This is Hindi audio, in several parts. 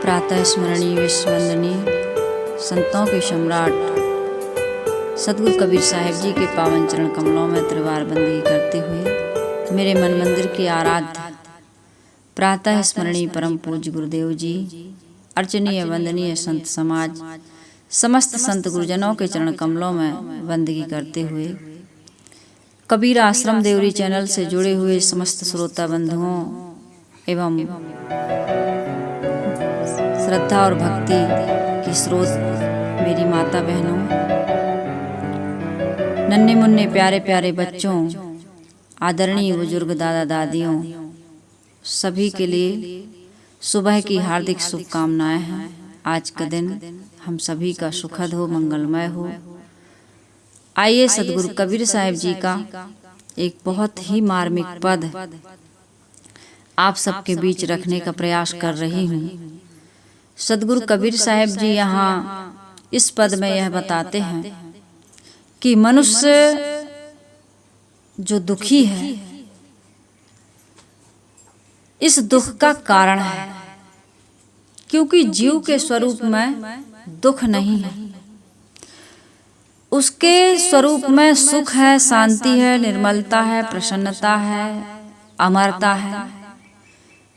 प्रातः स्मरणीय विश्ववंदनीय संतों के सम्राट सतगुरु कबीर साहिब जी के पावन चरण कमलों में त्रिवार बंदगी करते हुए मेरे मन मंदिर के आराध्य प्रातः स्मरणीय परम पूज्य गुरुदेव जी, अर्चनीय वंदनीय संत समाज, समस्त संत गुरुजनों के चरण कमलों में बंदगी करते हुए कबीर आश्रम देवरी चैनल से जुड़े हुए समस्त श्रोता बंधुओं एवं श्रद्धा और भक्ति की स्रोत मेरी माता बहनों, नन्हे मुन्ने प्यारे प्यारे बच्चों, आदरणीय बुजुर्ग दादा दादियों, सभी के लिए सुबह की हार्दिक शुभकामनाएं हैं। आज का दिन हम सभी का सुखद हो, मंगलमय हो। आइए सतगुरु कबीर साहिब जी का एक बहुत ही मार्मिक पद आप सबके बीच रखने का प्रयास कर रही हूँ। सतगुरु कबीर साहिब जी यहाँ इस पद में यह बताते हैं कि मनुष्य जो दुखी है, इस दुख का कारण है क्योंकि जीव के स्वरूप में दुख नहीं है। उसके स्वरूप में सुख है, शांति है, निर्मलता है, प्रसन्नता है, अमरता है।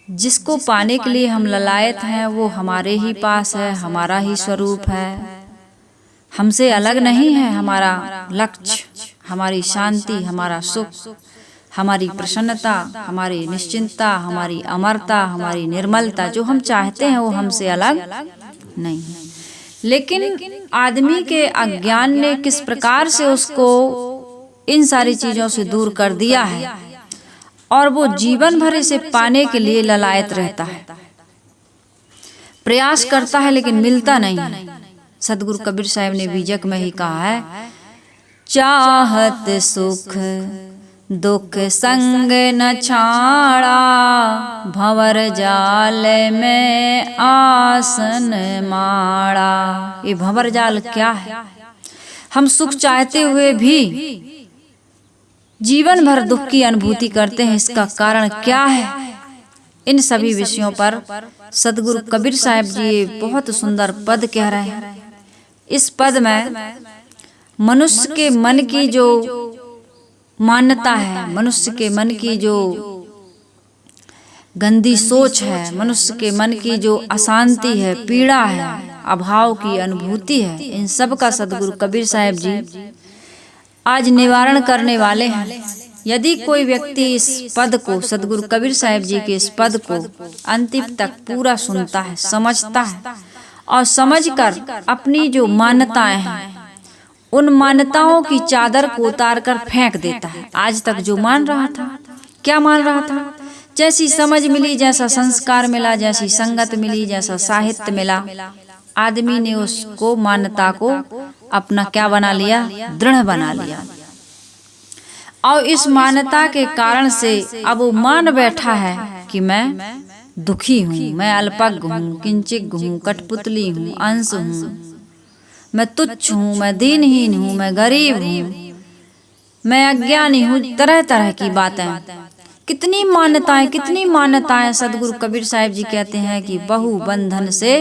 जिसको पाने के लिए हम ललायत हैं वो हमारे ही पास है, हमारा ही स्वरूप है, हमसे अलग नहीं है। हमारा लक्ष्य, हमारी शांति, हमारा सुख, हमारी प्रसन्नता, हमारी निश्चिंतता, हमारी अमरता, हमारी निर्मलता, जो हम चाहते हैं वो हमसे अलग नहीं है। लेकिन आदमी के अज्ञान ने किस प्रकार से उसको इन सारी चीजों से दूर कर दिया है और वो जीवन भर इसे पाने के लिए ललायत रहता है, प्रयास करता है लेकिन मिलता नहीं है। सतगुरु कबीर साहिब ने बीजक में ही कहा है, चाहत सुख दुख संग न छाड़ा, भंवर जाल में आसन माड़ा। ये भंवर जाल क्या है? हम सुख चाहते हुए भी जीवन भर दुख की अनुभूति करते हैं। इसका कारण क्या है? इन सभी विषयों पर सतगुरु कबीर साहिब जी बहुत सुंदर पद कह रहे हैं। इस पद में मनुष्य के मन की जो मान्यता है, मनुष्य के मन की जो गंदी सोच है, मनुष्य के मन की जो अशांति है, पीड़ा है, अभाव की अनुभूति है, इन सब का सतगुरु कबीर साहिब जी आज निवारण करने वाले हैं। यदि कोई व्यक्ति इस पद को, सतगुरु कबीर साहिब जी के इस पद को अंतिम तक पूरा सुनता है, समझता है और समझकर अपनी जो मान्यताएं हैं उन मान्यताओं की चादर को उतार कर फेंक देता है। आज तक जो मान रहा था, क्या मान रहा था? जैसी समझ मिली, जैसा संस्कार मिला, जैसी संगत मिली, जैसा साहित्य मिला, आदमी ने उसको, मान्यता को अपना क्या बना लिया? दृढ़ बना लिया। और इस मान्यता के कारण से अब वो मान बैठा है कि मैं दुखी हूँ, मैं अल्पज्ञ हूँ, किंचित हूँ, कठपुतली हूँ, अंश हूँ, मैं तुच्छ हूँ, मैं दीनहीन हूँ, मैं गरीब हूँ, मैं अज्ञानी हूँ। तरह तरह की बातें, कितनी मान्यताएं सतगुरु कबीर साहिब जी कहते हैं कि बहु बंधन से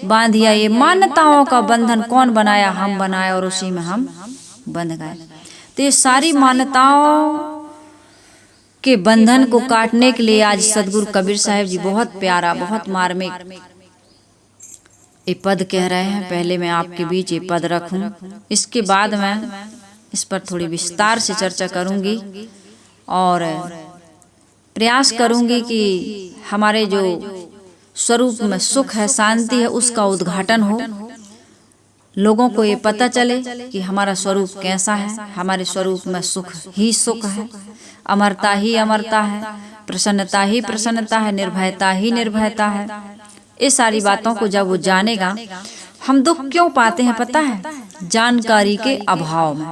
बांधिया। ये मान्यताओं का बंधन कौन बनाया? हम बनाए और उसी में हम बंध गए। तो ये सारी मान्यताओं के बंधन को काटने के लिए आज सतगुरु कबीर साहिब जी बहुत प्यारा, बहुत मार्मिक ये पद कह रहे हैं। पहले मैं आपके बीच ये पद रखूं, इसके बाद मैं इस पर थोड़ी विस्तार से चर्चा करूंगी और प्रयास करूंगी कि हमारे जो स्वरूप में सुख है, शांति है, उसका उद्घाटन हो, लोगों को ये पता चले कि हमारा स्वरूप कैसा है। हमारे स्वरूप में सुख ही सुख है, अमरता ही अमरता है, प्रसन्नता ही प्रसन्नता है, निर्भयता ही निर्भयता है। इस सारी बातों को जब वो जानेगा, हम दुख क्यों पाते हैं पता है? जानकारी के अभाव में।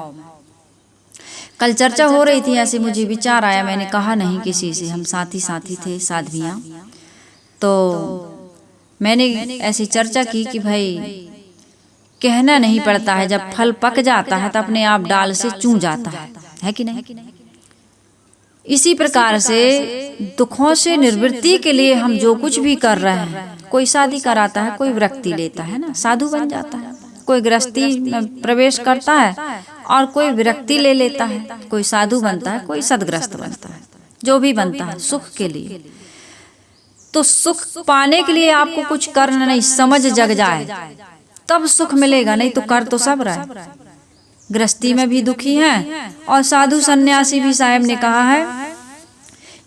कल चर्चा हो रही थी, ऐसे मुझे विचार आया, मैंने कहा नहीं किसी से, हम साथी थे साध्वियाँ, तो मैंने ऐसी चर्चा की कि भाई कहना नहीं पड़ता है, जब फल पक जाता है तो अपने आप डाल से चूं जाता है कि नहीं? इसी प्रकार से दुखों से निवृत्ति के लिए हम जो कुछ भी कर रहे हैं, कोई शादी कराता है, कोई विरक्ति लेता है ना, साधु बन जाता है, कोई गृहस्थी में प्रवेश करता है और कोई विरक्ति ले लेता है, कोई साधु बनता है, कोई सदग्रस्त बनता है, जो भी बनता है सुख के लिए। तो सुख पाने के लिए आपको कुछ करना नहीं, समझ जग जाए तब सुख मिलेगा, नहीं तो कर तो सब रहा है। गृहस्थी में भी दुखी हैं और साधु सन्यासी भी, साहब ने कहा है,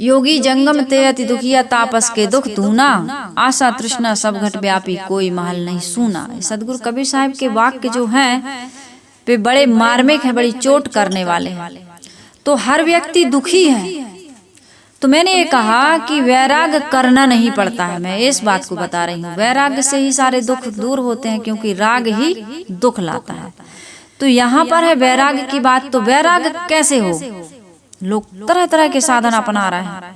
योगी जंगम ते अति दुखिया, तापस के दुख दूना, आशा तृष्णा सब घट व्यापी, कोई महल नहीं सूना। सदगुरु कबीर साहब के वाक्य जो हैं वे बड़े मार्मिक है, बड़ी चोट करने वाले हैं। तो हर व्यक्ति दुखी है, तो मैंने ये कहा कि वैराग्य करना नहीं पड़ता है। मैं इस बात को बता रही हूँ, वैराग्य से ही सारे दुख दूर होते हैं, क्योंकि राग ही दुख लाता है। तो यहाँ पर है वैराग्य की बात। तो वैराग्य कैसे हो? लोग तरह तरह के साधन अपना रहे हैं,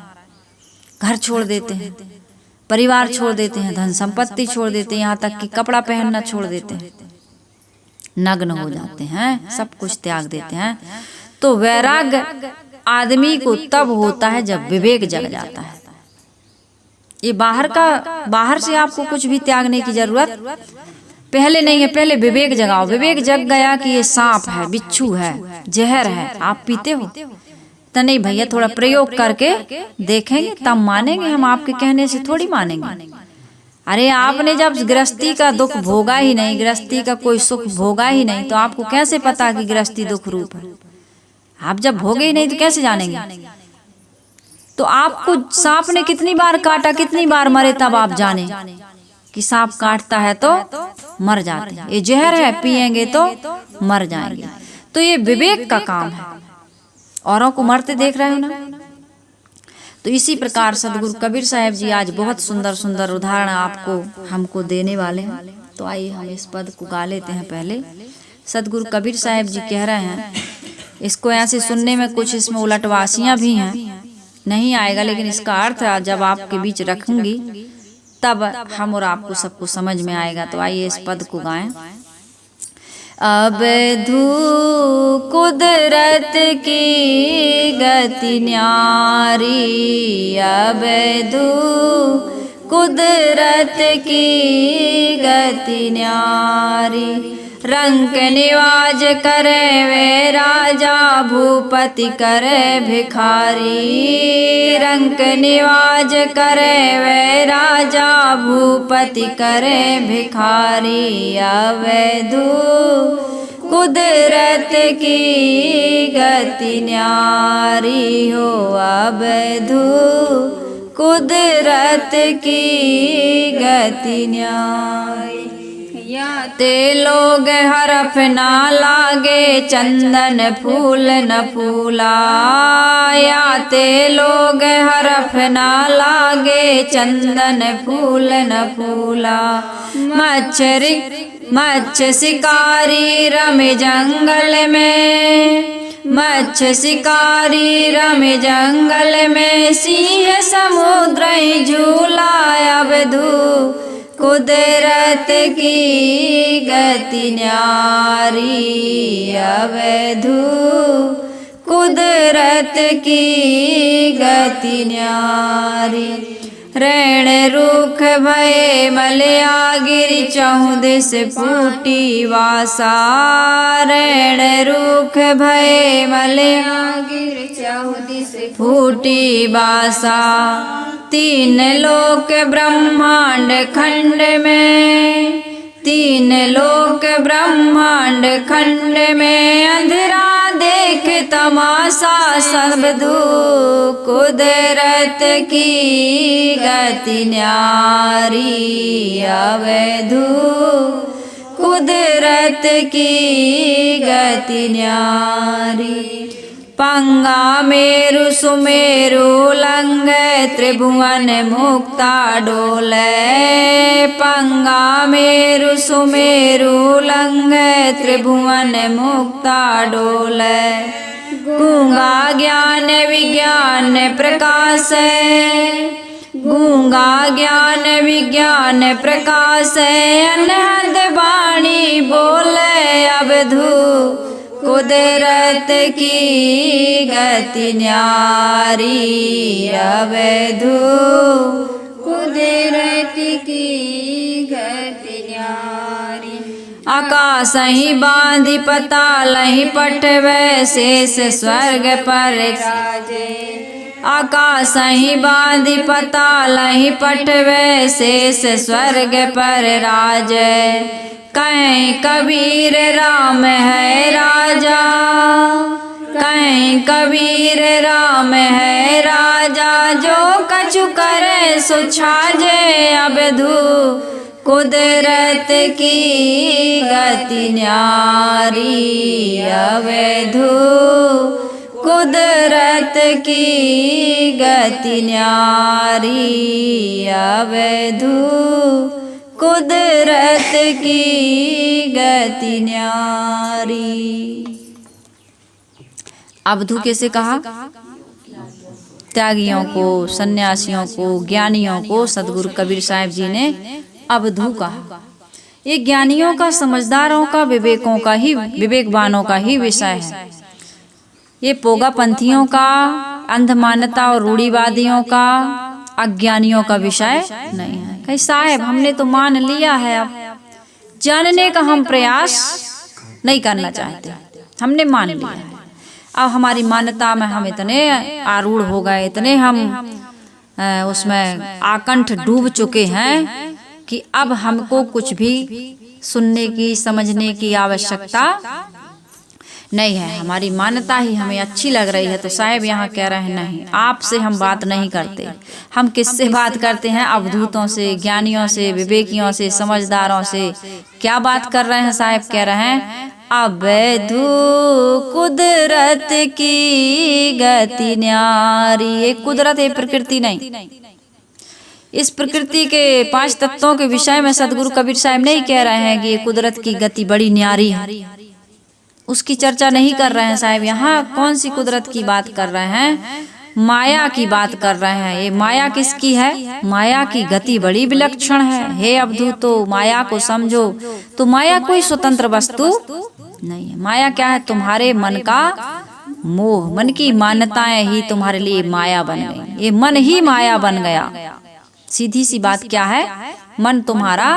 घर छोड़ देते हैं, परिवार छोड़ देते हैं, धन संपत्ति छोड़ देते हैं, यहाँ तक कि कपड़ा पहनना छोड़ देते हैं, नग्न हो जाते हैं, सब कुछ त्याग देते हैं। तो वैराग्य आदमी को तब होता है जब विवेक जग जाता है। ये बाहर से आपको कुछ भी त्यागने की जरूरत पहले नहीं है, पहले विवेक जगाओ। विवेक जग गया कि ये सांप है, बिच्छू है, जहर है, आप पीते हो तो नहीं भैया, थोड़ा प्रयोग करके देखेंगे तब मानेंगे, हम आपके कहने से थोड़ी मानेंगे। अरे आपने जब गृहस्थी का दुख भोगा ही नहीं, गृहस्थी का कोई सुख भोगा ही नहीं, तो आपको कैसे पता कि गृहस्थी दुख रूप है? आप जब भोगे ही नहीं तो कैसे जानेंगे? तो आपको सांप ने कितनी बार काटा, कितनी बार मरे, तब आप जाने कि सांप काटता है तो मर जाते हैं, ये जहर है, पिएंगे तो मर जाएंगे। तो ये विवेक का काम है। औरों को मरते देख रहे हो ना। तो इसी प्रकार सदगुरु कबीर साहब जी आज बहुत सुंदर सुंदर उदाहरण आपको हमको देने वाले हैं। तो आइए हम इस पद को गा लेते हैं। पहले सदगुरु कबीर साहब जी कह रहे हैं, इसको ऐसे सुनने में कुछ इसमें उलटवासियां भी हैं, नहीं आएगा, लेकिन इसका अर्थ जब आपके बीच रखूंगी तब हम और आपको सबको समझ में आएगा। तो आइए इस पद को गाएं। अब धू कुदरत की गति न्यारी, अब धू कुदरत की गति न्यारी, रंक निवाज करे वे राजा, भूपति करे भिखारी, रंक निवाज करे वे राजा, भूपति करे भिखारी, अवधू कुदरत की गति न्यारी हो, अवधू कुदरत की गति न्यारी। ते लोग हरफ ना लागे, चंदन फूल न फूला, याते लोग हरफ ना लागे, चंदन फूल न फूला, मच्छ शिकारी रमे जंगल में, मच्छ शिकारी रमे जंगल में, सिंह समुद्र झूला, अवधू कुदरत की गति न्यारी, अवधू कुदरत की गति न्यारी। ऋण रूख भये मलया गिरि, चहुदिस फूटी वासा, ऋण रूख भये मलया गिरि, चहुदिस फूटी वासा, तीन लोक ब्रह्मांड खंड में, तीन लोक ब्रह्मांड खंड में, अंधेरा देख तमाशा, सबधू कुदरत की गति न्यारी, अवधू कुदरत की गति न्यारी। पंगा मेरु सुमेरु लंग, त्रिभुवन मुक्ता डोले, पंगा मेरु सुमेरु लंग, त्रिभुवन मुक्ता डोले, गूंगा ज्ञान विज्ञान प्रकाश, गूंगा ज्ञान विज्ञान प्रकाश, अनहद वाणी बोले, अवधू कुदरत की गति न्यारी अवधू कुदरत की गति न्यारी। आकाश ही बांधी पताल ही पटवे शेष स्वर्ग पर राजे। आकाश ही बांधी पताल ही पटवे शेष स्वर्ग पर राजे। कहीं कबीर राम है राजा, कहीं कबीर राम है राजा, जो कछु करे सो छाजे अवधू कुदरत की गति न्यारी अवधू कुदरत की गति न्यारी अवधू कुदरत की गति न्यारी। अवधू कैसे कहा? त्यागियों को, सन्यासियों को, ज्ञानियों को सदगुरु कबीर साहब जी ने अवधू कहा। ये ज्ञानियों का, समझदारों का, विवेकों का ही, विवेकवानों का ही विषय है। ये पोगा पंथियों का, अंधमानता और रूढ़िवादियों का, अज्ञानियों का विषय नहीं है। कहीं साहब हमने तो मान लिया है, अब जानने का हम प्रयास नहीं करना चाहते, हमने मान लिया है। अब हमारी मान्यता में हम इतने आरूढ़ हो गए, इतने हम उसमें आकंठ डूब चुके हैं कि अब हमको कुछ भी सुनने की, समझने की आवश्यकता नहीं है। हमारी मान्यता ही हमें अच्छी लग रही है। तो साहब यहाँ कह रहे हैं नहीं, आपसे हम बात नहीं करते। हम किससे बात करते हैं? अवधूतों से, ज्ञानियों से, विवेकियों से, समझदारों से। क्या बात कर रहे हैं साहब? कह रहे हैं अवधू कुदरत की गति न्यारी। ये कुदरत है, प्रकृति नहीं। इस प्रकृति के 5 तत्वों के विषय में सदगुरु कबीर साहब नहीं कह रहे हैं कि ये कुदरत की गति बड़ी न्यारी है, उसकी चर्चा नहीं कर रहे हैं साहब। यहाँ कौन सी कुदरत की बात कर रहे हैं? माया की बात कर रहे हैं। ये माया किसकी है? माया की गति बड़ी विलक्षण है। हे अवधू, तो माया को समझो तो माया कोई स्वतंत्र वस्तु नहीं है। माया क्या है? तुम्हारे मन का मोह, मन की मान्यताएं ही तुम्हारे लिए माया बन गई। ये मन ही माया बन गया। सीधी सी बात क्या है? मन तुम्हारा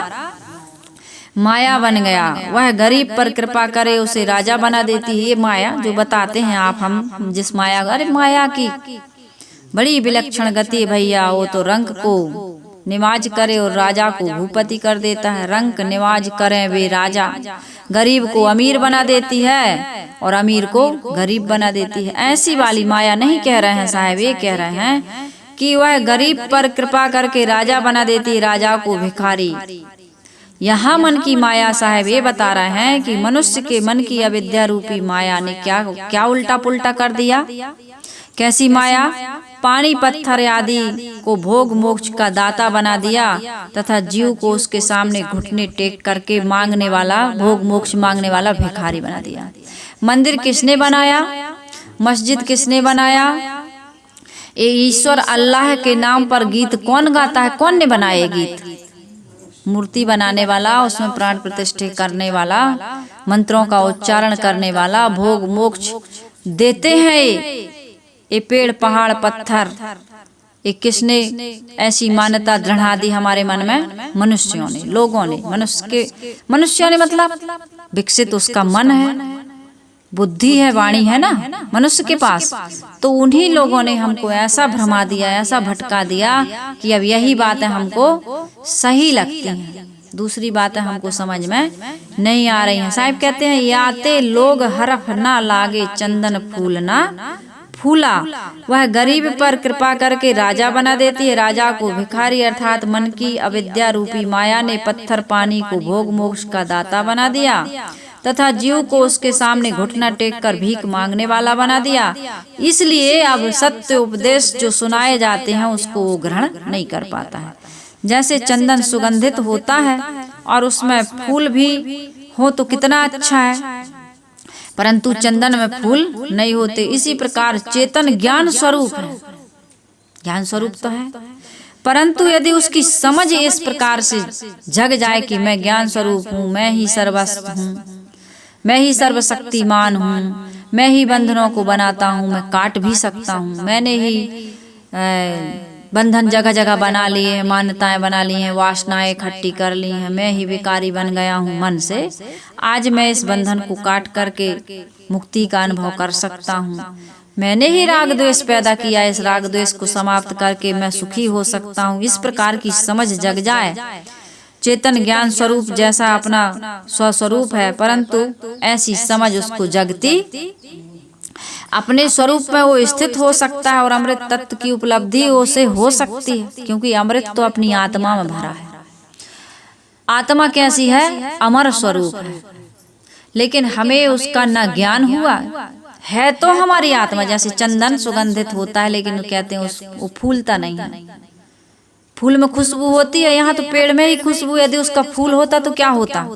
माया बन गया। वह गरीब पर कृपा करे उसे राजा बना देती है। ये माया जो बताते हैं आप, हम जिस माया, अरे माया की बड़ी विलक्षण गति भैया। वो तो रंक को निवाज करे और राजा को भूपति कर देता है। रंक निवाज करें वे राजा, गरीब को अमीर बना देती है और अमीर को गरीब बना देती है। ऐसी वाली माया नहीं कह रहे हैं साहब। ये कह रहे हैं कि वह गरीब पर कृपा करके राजा बना देती है, राजा को भिखारी। यहाँ मन की माया साहब ये बता रहे हैं कि मनुष्य के मन की अविद्या रूपी माया ने क्या क्या उल्टा पुल्टा कर दिया। कैसी माया? पानी, पत्थर आदि को भोग मोक्ष का दाता बना दिया तथा जीव को उसके सामने घुटने टेक करके मांगने वाला, भोग मोक्ष मांगने वाला भिखारी बना दिया। मंदिर किसने बनाया? मस्जिद किसने बनाया? ये ईश्वर अल्लाह के नाम पर गीत कौन गाता है? कौन ने बनाए गीत? मूर्ति बनाने वाला, उसमें प्राण प्रतिष्ठा करने वाला, मंत्रों का उच्चारण करने वाला, भोग मोक्ष देते हैं ये पेड़, पहाड़, पत्थर। ये किसने ऐसी मान्यता दृढ़ा दी हमारे मन में? मनुष्यों ने, लोगों ने। मनुष्यों ने मतलब विकसित उसका मन है, बुद्धि है, वाणी है ना मनुष्य के पास। तो उन्हीं लोगों ने हमको ऐसा भ्रमा दिया, ऐसा भटका दिया कि अब यही बातें हमको सही लगती हैं, दूसरी बातें हमको समझ में नहीं आ रही हैं। साहब कहते हैं याते लोग हरफ ना लागे चंदन फूल ना फूला। वह गरीब पर कृपा करके राजा बना देती है, राजा को भिखारी अर्थात मन की अविद्या रूपी माया ने पत्थर पानी को भोग मोक्ष का दाता बना दिया तथा जीव को उसके सामने घुटना टेक कर भीख मांगने वाला बना दिया। इसलिए अब सत्य उपदेश जो सुनाए जाते हैं उसको वो ग्रहण नहीं कर पाता है। जैसे चंदन सुगंधित होता है और उसमें फूल भी हो तो कितना अच्छा है, परंतु चंदन में फूल नहीं होते। इसी प्रकार चेतन ज्ञान स्वरूप है, ज्ञान स्वरूप तो है, परंतु यदि उसकी समझ इस प्रकार से जग जाए कि मैं ज्ञान स्वरूप हूँ, मैं ही सर्वस्व हूँ, मैं ही सर्वशक्तिमान हूँ, मैं ही बंधनों को बनाता हूँ, मैं काट भी सकता हूँ। मैंने ही बंधन जगह जगह बना लिए हैं, मान्यताएं बना ली हैं, वासनाएं इकट्ठी कर ली हैं। मैं ही विकारी बन गया हूँ मन से। आज मैं इस बंधन को काट करके मुक्ति का अनुभव कर सकता हूँ। मैंने ही राग द्वेष पैदा किया, इस राग द्वेष को समाप्त करके मैं सुखी हो सकता हूँ। इस प्रकार की समझ जग जाए। चेतन ज्ञान स्वरूप जैसा अपना स्वस्वरूप है, परंतु ऐसी समझ उसको जगती अपने स्वरूप में वो स्थित हो सकता है और अमृत तत्व की उपलब्धि उसे हो सकती है, क्योंकि अमृत तो अपनी आत्मा में भरा है। आत्मा कैसी है? अमर स्वरूप है, लेकिन हमें उसका न ज्ञान हुआ है। तो हमारी आत्मा जैसे चंदन सुगंधित होता है, लेकिन वो कहते हैं वो फूलता नहीं है। फूल में खुशबू होती है, यहाँ तो पेड़ में ही खुशबू, यदि उसका फूल होता तो क्या होता।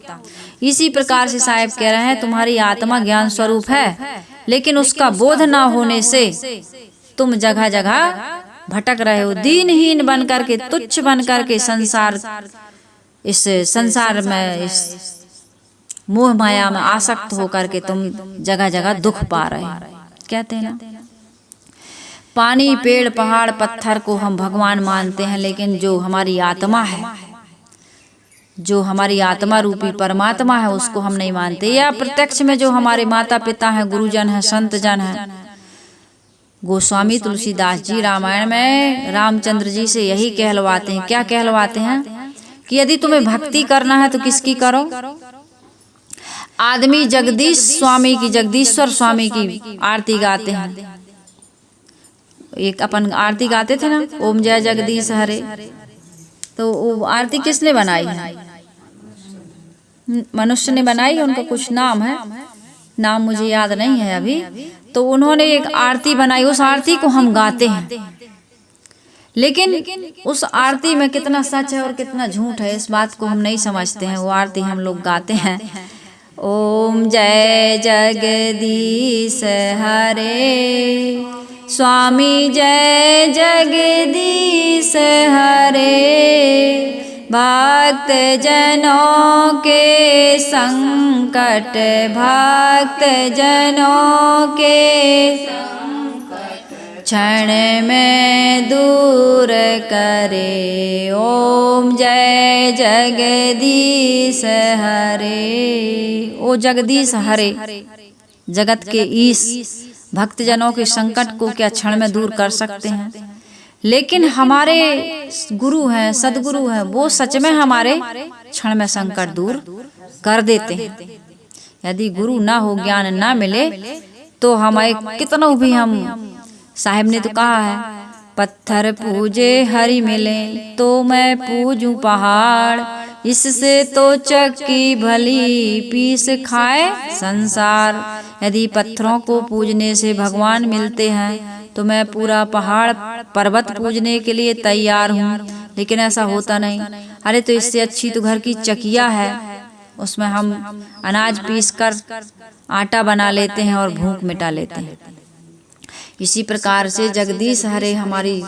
इसी प्रकार से साहब कह रहे हैं तुम्हारी आत्मा ज्ञान स्वरूप है, लेकिन उसका बोध ना होने से तुम जगह जगह भटक रहे हो। दीनहीन बन करके, तुच्छ बन करके इस संसार में, इस मोह माया में आसक्त होकर के तुम जगह जगह दुख पा रहे हो। कहते हैं ना, पानी, पेड़, पहाड़, पत्थर को हम भगवान मानते हैं, लेकिन जो हमारी आत्मा है, जो हमारी आत्मा रूपी परमात्मा है, उसको हम नहीं मानते। या प्रत्यक्ष में जो हमारे माता पिता हैं, गुरुजन हैं, संत जन हैं। गोस्वामी तुलसीदास जी रामायण में रामचंद्र जी से यही कहलवाते हैं। क्या कहलवाते हैं? कि यदि तुम्हें भक्ति करना है तो किसकी करो? आदमी जगदीश स्वामी की, जगदीश्वर स्वामी की आरती गाते हैं। एक अपन आरती गाते थे ना, ओम जय जगदीश हरे। तो वो आरती किसने बनाई है? मनुष्य ने बनाई है, उनका कुछ नाम है, नाम मुझे याद नहीं है अभी। तो उन्होंने एक आरती बनाई, उस आरती को हम गाते हैं, लेकिन उस आरती में कितना सच है और कितना झूठ है, इस बात को हम नहीं समझते हैं। वो आरती हम लोग गाते हैं, ओम जय जगदीश हरे, स्वामी जय जगदीश हरे, भक्त जनों के संकट, भक्त जनों के क्षण में दूर करे। ओम जय जगदीश हरे। ओ जगदीश हरे, जगत के ईश, भक्त जनों के संकट को क्या क्षण में दूर कर सकते हैं? लेकिन हमारे गुरु हैं, सदगुरु हैं, वो सच में हमारे क्षण में संकट दूर कर देते हैं। यदि गुरु ना हो, ज्ञान ना मिले, तो हमें कितनों भी हम, साहिब ने तो कहा है, पत्थर पूजे हरि मिले तो मैं पूजूं पहाड़, इससे तो चक्की भली पीस खाए संसार। यदि पत्थरों को पूजने से भगवान मिलते हैं तो मैं पूरा पहाड़ पर्वत पूजने के लिए तैयार हूँ, लेकिन ऐसा होता नहीं। अरे तो इससे अच्छी तो घर की चकिया है, उसमें हम अनाज पीसकर आटा बना लेते हैं और भूख मिटा लेते हैं। इसी प्रकार से जगदीश हरे हमारी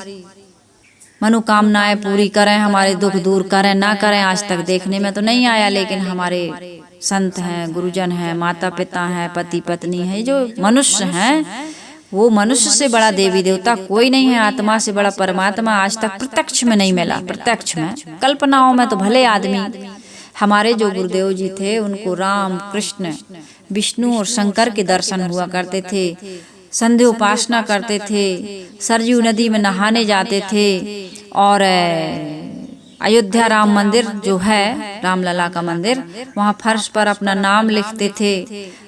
मनोकामनाएं पूरी करें, हमारे दुख दूर करें। ना करें, आज तक देखने में तो नहीं आया, लेकिन हमारे संत हैं, गुरुजन हैं, माता पिता हैं, पति पत्नी हैं, जो मनुष्य हैं, वो मनुष्य से बड़ा देवी देवता कोई नहीं है, आत्मा से बड़ा परमात्मा आज तक प्रत्यक्ष में नहीं मिला। प्रत्यक्ष में, कल्पनाओं में तो भले आदमी, हमारे जो गुरुदेव जी थे उनको राम, कृष्ण, विष्णु और शंकर के दर्शन हुआ करते थे, संध्या उपासना करते थे, सरयू नदी में नहाने जाते थे, और अयोध्या राम मंदिर जो है, रामलला का मंदिर, वहाँ फर्श पर अपना नाम लिखते थे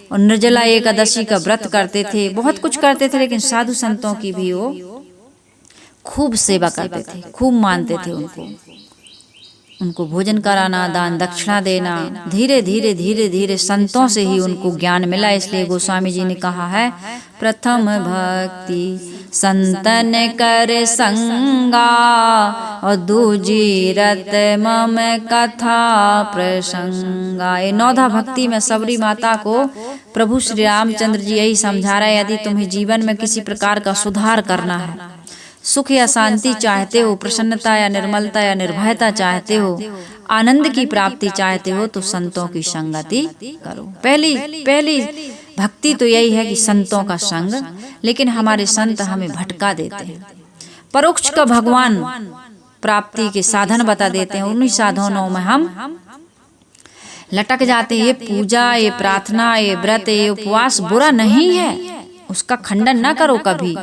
और निर्जला एकादशी का व्रत करते थे। बहुत कुछ करते थे, लेकिन साधु संतों की भी वो खूब सेवा करते थे, खूब मानते थे उनको भोजन कराना, दान दक्षिणा देना। धीरे धीरे धीरे धीरे संतों से ही उनको ज्ञान मिला। इसलिए गोस्वामी जी ने कहा है, प्रथम भक्ति संतन कर संगा, और दूजी रत मम कथा प्रसंगा। ये नौधा भक्ति में सबरी माता को प्रभु श्री रामचंद्र जी यही समझा रहे, यदि तुम्हें जीवन में किसी प्रकार का सुधार करना है, सुख या शांति चाहते हो, प्रसन्नता या निर्मलता या निर्भयता चाहते हो, आनंद की प्राप्ति चाहते हो तो संतों की संगति करो। पहली भक्ति तो यही है कि संतों का संग, लेकिन हमारे संत हमें भटका देते हैं, परोक्ष का भगवान प्राप्ति के साधन बता देते हैं, उन्हीं साधनों में हम लटक जाते हैं। ये पूजा, ये प्रार्थना, ये व्रत, ये उपवास बुरा नहीं है, उसका खंडन न करो कभी,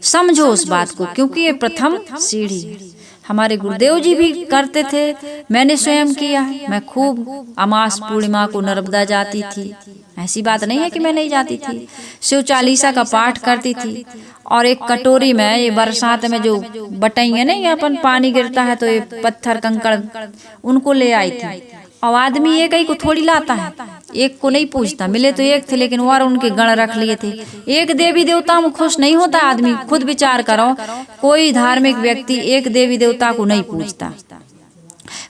समझो उस बात को, क्योंकि ये प्रथम सीढ़ी है। हमारे गुरुदेव जी भी करते थे, मैंने स्वयं किया है। मैं खूब अमास पूर्णिमा को नर्मदा जाती थी, ऐसी बात नहीं है कि मैं नहीं जाती थी। शिव चालीसा का पाठ करती थी, और एक कटोरी में ये बरसात में जो बटाइयां नहीं, अपन पानी गिरता है तो ये पत्थर कंकड़ उनको ले आई थी। और आदमी एक ही को थोड़ी लाता है, एक को नहीं पूछता, मिले तो एक थे लेकिन और उनके गण रख लिए थे। एक देवी देवता में खुश नहीं होता आदमी, खुद विचार करो, कोई धार्मिक व्यक्ति एक देवी देवता को नहीं पूछता,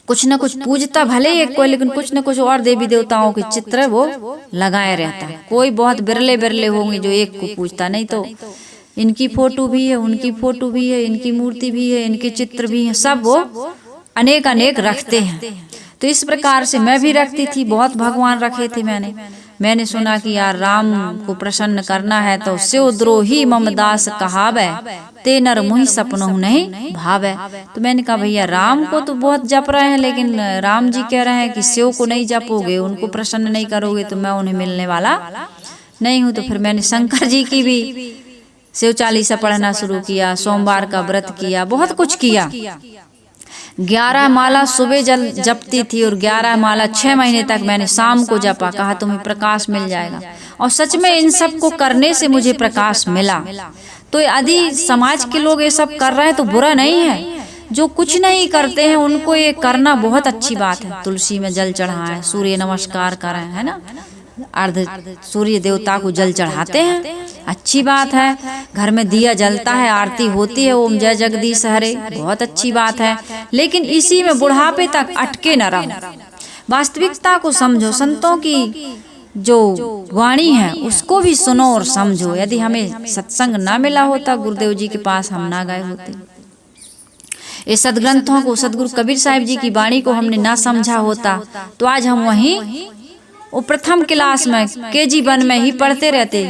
कुछ न कुछ पूजता भले एक को, लेकिन कुछ न कुछ और देवी देवताओं के चित्र वो लगाए रहता है। कोई बहुत बिरले बिरले होंगे जो एक को पूजता, नहीं तो इनकी फोटो भी है, उनकी फोटो भी है, इनकी मूर्ति भी है, इनके चित्र भी है, सब वो अनेक अनेक रखते हैं। तो इस प्रकार से मैं भी रखती थी, बहुत भगवान रखे थे मैंने सुना कि यार राम को प्रसन्न करना है तो शिव द्रोही ममदास कहावे, ते नर मुहि सपनों नहीं भावे। तो मैंने कहा भैया राम को तो बहुत जप रहे हैं, लेकिन राम जी कह रहे हैं कि शिव को नहीं जपोगे, उनको प्रसन्न नहीं करोगे तो मैं उन्हें मिलने वाला नहीं हूँ। तो फिर मैंने शंकर जी की भी शिव चालीसा पढ़ना शुरू किया, सोमवार का व्रत किया, बहुत कुछ किया। 11 माला सुबह जपती थी और 11 माला 6 महीने तक मैंने शाम को जपा, कहा तुम्हें प्रकाश मिल जाएगा। और सच में इन सब को करने से मुझे प्रकाश मिला। तो यदि समाज के लोग ये सब कर रहे हैं तो बुरा नहीं है, जो कुछ नहीं करते हैं उनको ये करना बहुत अच्छी बात है। तुलसी में जल चढ़ाएं, सूर्य नमस्कार करें, है ना, अर्ध सूर्य देवता को जल चढ़ाते हैं, अच्छी बात है। घर में दिया जलता है, आरती होती है, ओम जय जगदीश हरे, बहुत अच्छी बात है। लेकिन इसी में बुढ़ापे तक अटके न रहो, वास्तविकता को समझो, संतों की जो वाणी है उसको भी सुनो और समझो। यदि हमें सत्संग ना मिला होता, गुरुदेव जी के पास हम ना गए होते, ये सदग्रंथों को, सदगुरु कबीर साहिब जी की वाणी को हमने ना समझा होता, तो आज हम वहीं वो प्रथम क्लास में KG 1 में ही पढ़ते रहते,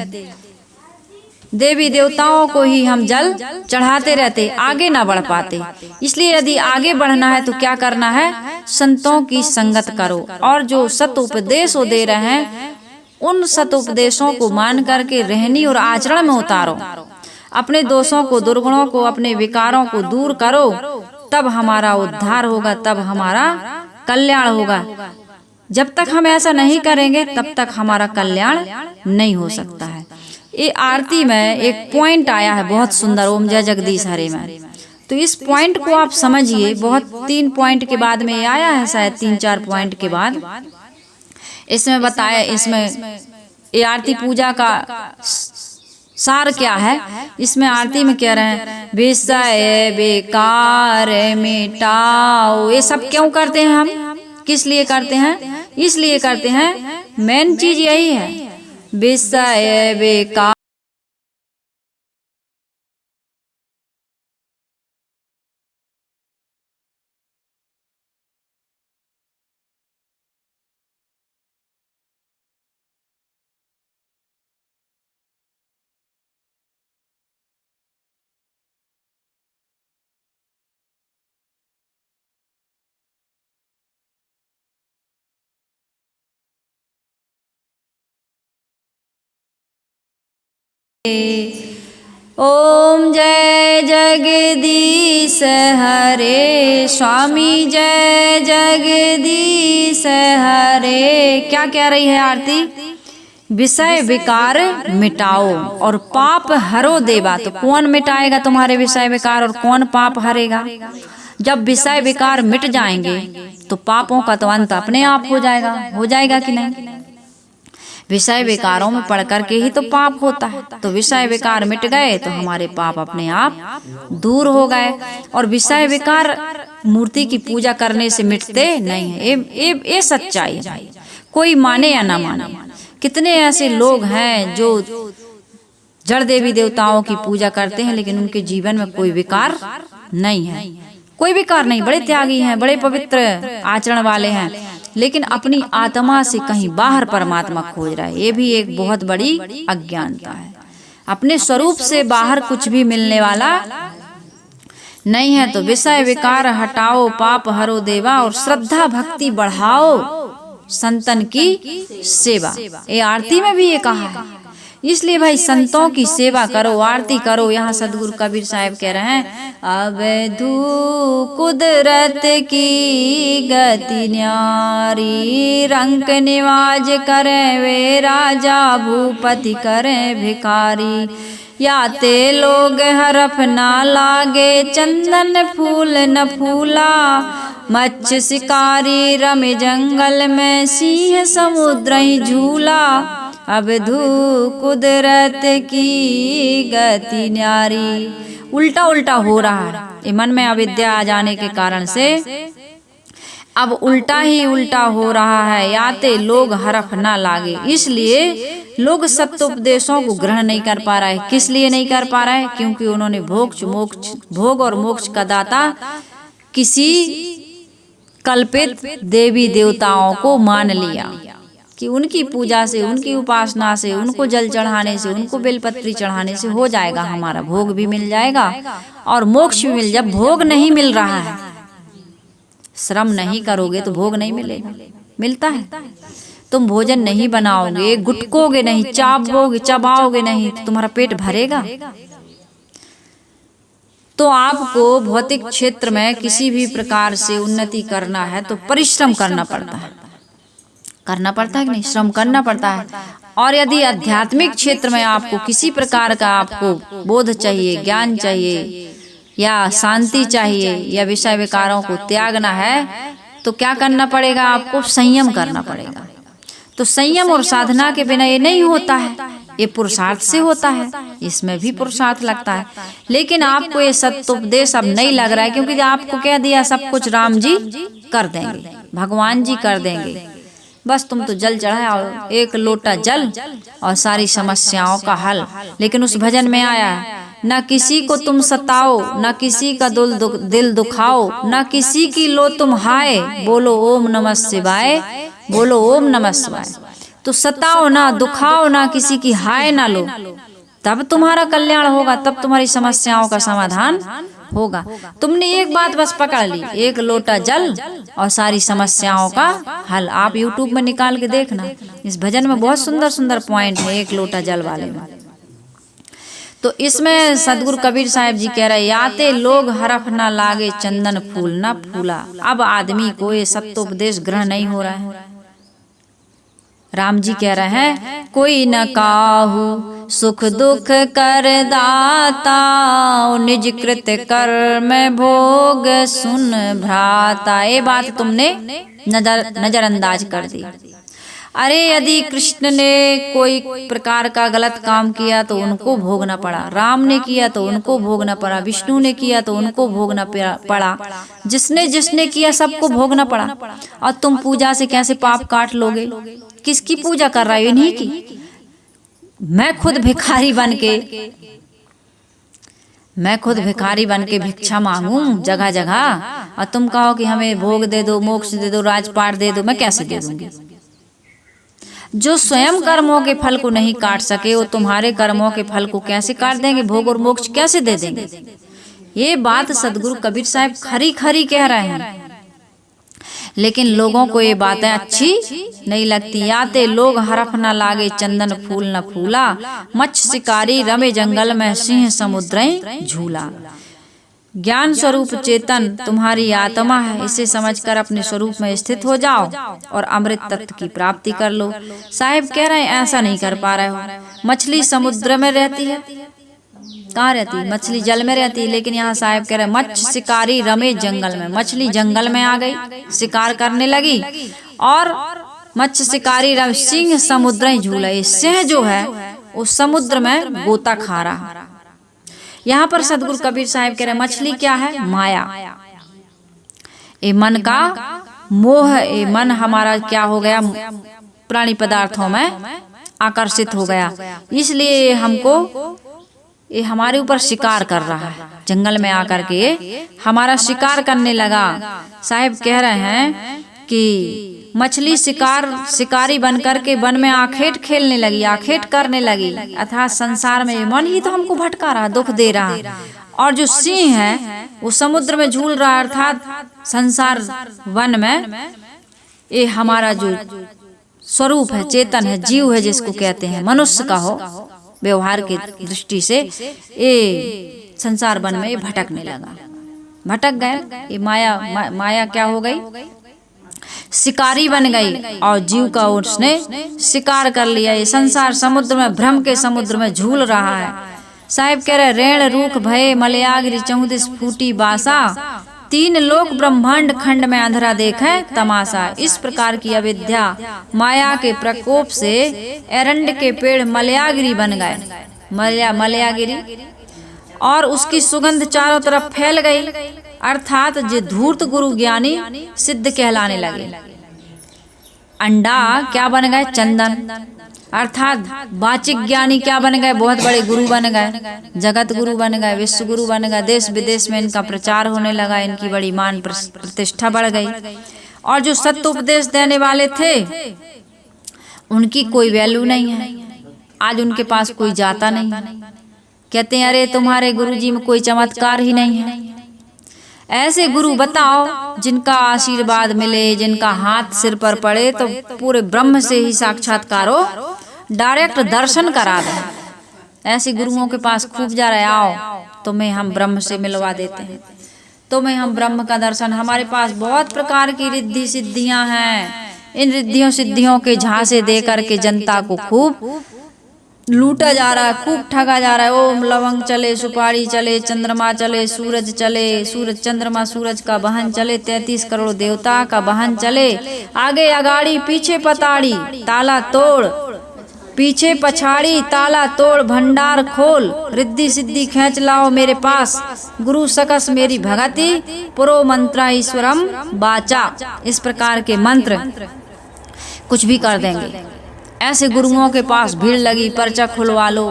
देवी देवताओं को ही हम जल चढ़ाते रहते, आगे ना बढ़ पाते। इसलिए यदि आगे बढ़ना है तो क्या करना है, संतों की संगत करो, और जो सत उपदेश दे रहे हैं उन सत उपदेशों को मान करके रहनी और आचरण में उतारो। अपने दोषों को, दुर्गुणों को, अपने विकारों को दूर करो, तब हमारा उद्धार होगा, तब हमारा कल्याण होगा। जब तक हम ऐसा नहीं करेंगे तब तक हमारा कल्याण नहीं हो सकता है। ये आरती में एक पॉइंट आया है बहुत सुंदर, ओम जय जगदीश हरे में, तो इस पॉइंट को आप समझिए। बहुत 3 पॉइंट के बाद में आया है, शायद 3-4 पॉइंट के बाद इसमें बताया। इसमें ये आरती पूजा का सार क्या है, इसमें आरती में कह रहे हैं विषय बेकार मिटाओ। ये सब क्यों करते हैं हम, किस लिए करते हैं, इसलिए करते हैं, मेन चीज यही है, विषय बेकार ओम जय जगदीश हरे, स्वामी जय जगदीश हरे। क्या कह रही है आरती, विषय विकार मिटाओ और पाप हरो देवा। तो कौन मिटाएगा तुम्हारे विषय विकार और कौन पाप हरेगा? जब विषय विकार मिट जाएंगे तो पापों का तो अंत अपने आप हो जाएगा कि नहीं? विषय विकारों में पढ़ करके ही तो पाप होता है। तो विषय विकार मिट गए तो हमारे पाप अपने आप दूर हो गए। और विषय विकार मूर्ति की पूजा करने से मिटते नहीं है, ये सच्चाई है, कोई माने या ना माने। कितने ऐसे लोग हैं जो जड़ देवी देवताओं की पूजा करते हैं लेकिन उनके जीवन में कोई विकार नहीं है। कोई भी कार्य नहीं, बड़े त्यागी हैं, बड़े पवित्र आचरण वाले हैं, लेकिन अपनी आत्मा से कहीं बाहर परमात्मा खोज रहा है। ये भी एक बहुत बड़ी अज्ञानता है। अपने स्वरूप से बाहर कुछ भी मिलने वाला नहीं है। तो विषय विकार हटाओ, पाप हरो देवा, और श्रद्धा भक्ति बढ़ाओ, संतन की सेवा। ये आरती में भी ये कहा है। इसलिए भाई संतों की सेवा करो, आरती करो। यहाँ सदगुरु कबीर साहब कह रहे हैं, अवधू कुदरत की गति न्यारी, रंक निवाज करे वे राजा, भूपति करे भिखारी। याते लोग हरफ ना लागे, चंदन फूल न फूला, मच्छ शिकारी रमे जंगल में, सिंह समुद्र ही झूला। अवधू कुदरत की गति न्यारी। उल्टा उल्टा हो रहा है। ये मन में अविद्या आ जाने के कारण से अब उल्टा ही उल्टा हो रहा है। याते लोग हरफ ना लागे, इसलिए लोग सत्य उपदेशों को ग्रहण नहीं कर पा रहा है। किस लिए नहीं कर पा रहा है? क्योंकि उन्होंने भोग और मोक्ष का दाता किसी कल्पित देवी देवताओं को मान लिया कि उनकी पूजा से, उनकी उपासना से, उनको जल चढ़ाने से, उनको बेलपत्री चढ़ाने से हो जाएगा, हमारा भोग भी मिल जाएगा और मोक्ष भी मिल जाए। भोग नहीं मिल रहा है, श्रम नहीं करोगे तो भोग नहीं मिलेगा। मिलता है, तुम भोजन नहीं बनाओगे, गुटकोगे नहीं, चबाओगे नहीं, तो तुम्हारा पेट भरेगा। तो आपको भौतिक क्षेत्र में किसी भी प्रकार से उन्नति करना है तो परिश्रम करना पड़ता है। करना पड़ता है कि नहीं? श्रम करना पड़ता है। और यदि आध्यात्मिक क्षेत्र में आपको किसी प्रकार का आपको बोध चाहिए, ज्ञान चाहिए, या शांति चाहिए, या विषय विकारों को त्यागना है, तो क्या करना पड़ेगा? आपको संयम करना पड़ेगा। तो संयम और साधना के बिना ये नहीं होता है, ये पुरुषार्थ से होता है। इसमें भी पुरुषार्थ लगता है, लेकिन आपको ये सत्योपदेश अब नहीं लग रहा है, क्योंकि आपको क्या दिया? सब कुछ राम जी कर देंगे, भगवान जी कर देंगे। बस तुम तो जल चढ़ाओ, एक लोटा जल और सारी समस्याओं का हल। लेकिन उस भजन में आया, न किसी को तुम सताओ, न किसी का दिल दुखाओ, न किसी की लो तुम हाय, बोलो ओम नमः शिवाय, बोलो ओम नमः शिवाय। तो सताओ ना, दुखाओ ना, किसी की हाय ना लो, तब तुम्हारा कल्याण होगा, तब तुम्हारी समस्याओं का समाधान होगा। तुमने एक बात बस पकड़ ली, एक लोटा जल और सारी समस्याओं का हल। आप YouTube में निकाल के देखना, इस भजन में बहुत सुंदर सुंदर पॉइंट है एक लोटा जल वाले में। तो इसमें सदगुरु कबीर साहब जी कह रहे, याते लोग हरफ ना लागे, चंदन फूल ना फूला। अब आदमी को ये सत्योपदेश ग्रहण नहीं हो रहा है। राम जी कह रहे हैं, कोई न काहू सुख दुख कर दाता, निज कृत कर्म भोग सुन भ्राता। ये बात तुमने नजरअंदाज कर दी। अरे यदि कृष्ण ने कोई प्रकार का गलत काम किया तो उनको भोगना पड़ा, राम ने किया तो उनको भोगना पड़ा, विष्णु ने किया तो उनको भोगना पड़ा, जिसने जिसने किया सबको भोगना पड़ा। और तुम पूजा से कैसे पाप काट लोगे? किसकी पूजा कर रहा है? इन्हीं की। मैं खुद भिखारी बन के भिक्षा मांगूं जगह जगह, और तुम कहो कि हमें भोग दे दो, मोक्ष दे दो, राजपाट दे दो। मैं कैसे दे दूंगी? जो स्वयं कर्मों के फल को नहीं काट सके, वो तुम्हारे कर्मों के फल को कैसे काट देंगे? भोग और मोक्ष कैसे दे देंगे? ये बात सदगुरु कबीर साहब खरी खरी कह रहे हैं, लेकिन लोगों को ये बातें अच्छी नहीं लगती। याते लोग हरफ न लागे, चंदन फूल न फूला, मच्छ शिकारी रमे जंगल में, सिंह समुद्र झूला। ज्ञान स्वरूप चेतन तुम्हारी आत्मा है, इसे समझकर अपने स्वरूप में स्थित हो जाओ और अमृत तत्व की प्राप्ति कर लो। साहिब कह रहे हैं ऐसा नहीं कर पा रहे हो। मछली समुद्र में रहती है, कहाँ रहती है? मछली जल में रहती है, लेकिन यहाँ साहिब कह रहे हैं मच्छ शिकारी रमे जंगल में। मछली जंगल में आ गई, शिकार करने लगी, और मत्स्य शिकारी रमे, सिंह समुद्र झूला। ये सिंह जो है उस समुद्र में गोता खा रहा। यहाँ पर सदगुरु कबीर साहब कह रहे मछली क्या है? माया। ये मन का मोह, ये मन हमारा क्या हो गया? प्राणी पदार्थों में आकर्षित हो गया, इसलिए हमको ये हमारे ऊपर शिकार कर रहा है, जंगल में आकर के हमारा शिकार करने लगा। साहब कह रहे हैं कि मछली शिकारी बन करके वन में आखेट खेलने लगी, आखेट करने लगी, अर्थात संसार में मन ही तो हमको भटका रहा, दुख दे रहा। और जो सिंह है वो समुद्र में झूल रहा, अर्थात संसार वन में। ये हमारा जो स्वरूप है, चेतन है, जीव है, जिसको कहते हैं मनुष्य का हो व्यवहार की दृष्टि से, ये संसार वन में भटकने लगा, भटक गए। ये माया क्या हो गई, शिकारी बन गई और जीव का उसने शिकार कर लिया। ये संसार समुद्र में, भ्रम के समुद्र में झूल रहा है। साहिब कह रहे रेण रूख भय मलयागिरी 34 फूटी बासा, 3 लोक ब्रह्मांड खंड में अंधेरा देखे तमाशा। इस प्रकार की अविद्या माया के प्रकोप से एरंड के पेड़ मलयागिरी बन गए, मलयागिरी, और उसकी सुगंध चारों तरफ फैल गई, अर्थात जो धूर्त गुरु ज्ञानी सिद्ध कहलाने लगे। अंडा क्या बन गए, चंदन, अर्थात वाचिक ज्ञानी क्या बन गए, बहुत बड़े गुरु बन गए, जगत गुरु बन गए, विश्व गुरु बन गए। देश विदेश में इनका प्रचार होने लगा, इनकी बड़ी मान प्रतिष्ठा बढ़ गई। और जो सत्य उपदेश देने वाले थे उनकी कोई वैल्यू नहीं है, आज उनके पास कोई जाता नहीं। कहते हैं अरे तुम्हारे गुरुजी में कोई चमत्कार ही नहीं है। ऐसे गुरु बताओ जिनका आशीर्वाद मिले, जिनका हाथ सिर पर पड़े तो पूरे ब्रह्म से ही साक्षात्कार हो, डायरेक्ट दर्शन करा दे। ऐसे गुरुओं के पास खूब जा रहे, आओ तुम्हें हम ब्रह्म से मिलवा देते हैं, तुम्हें हम ब्रह्म का दर्शन। हमारे पास बहुत प्रकार की रिद्धि सिद्धियां हैं, इन रिद्धियों सिद्धियों के झांसे दे करके जनता को खूब लूटा जा रहा है, खूब ठगा जा रहा है। ओम लवंग चले, सुपारी चले, चंद्रमा चले, सूरज चले, सूरज चंद्रमा सूरज का बहन चले, 33 करोड़ देवता का बहन चले, आगे अगाड़ी पीछे पताड़ी, ताला तोड़, पीछे पछाड़ी ताला तोड़, भंडार खोल, रिद्धि सिद्धि खींच लाओ मेरे पास, गुरु सकस मेरी भगति, पुरो मंत्रा ईश्वरम बाचा। इस प्रकार के मंत्र कुछ भी कर देंगे। ऐसे गुरुओं के पास भीड़ लगी, पर्चा खुलवा लो,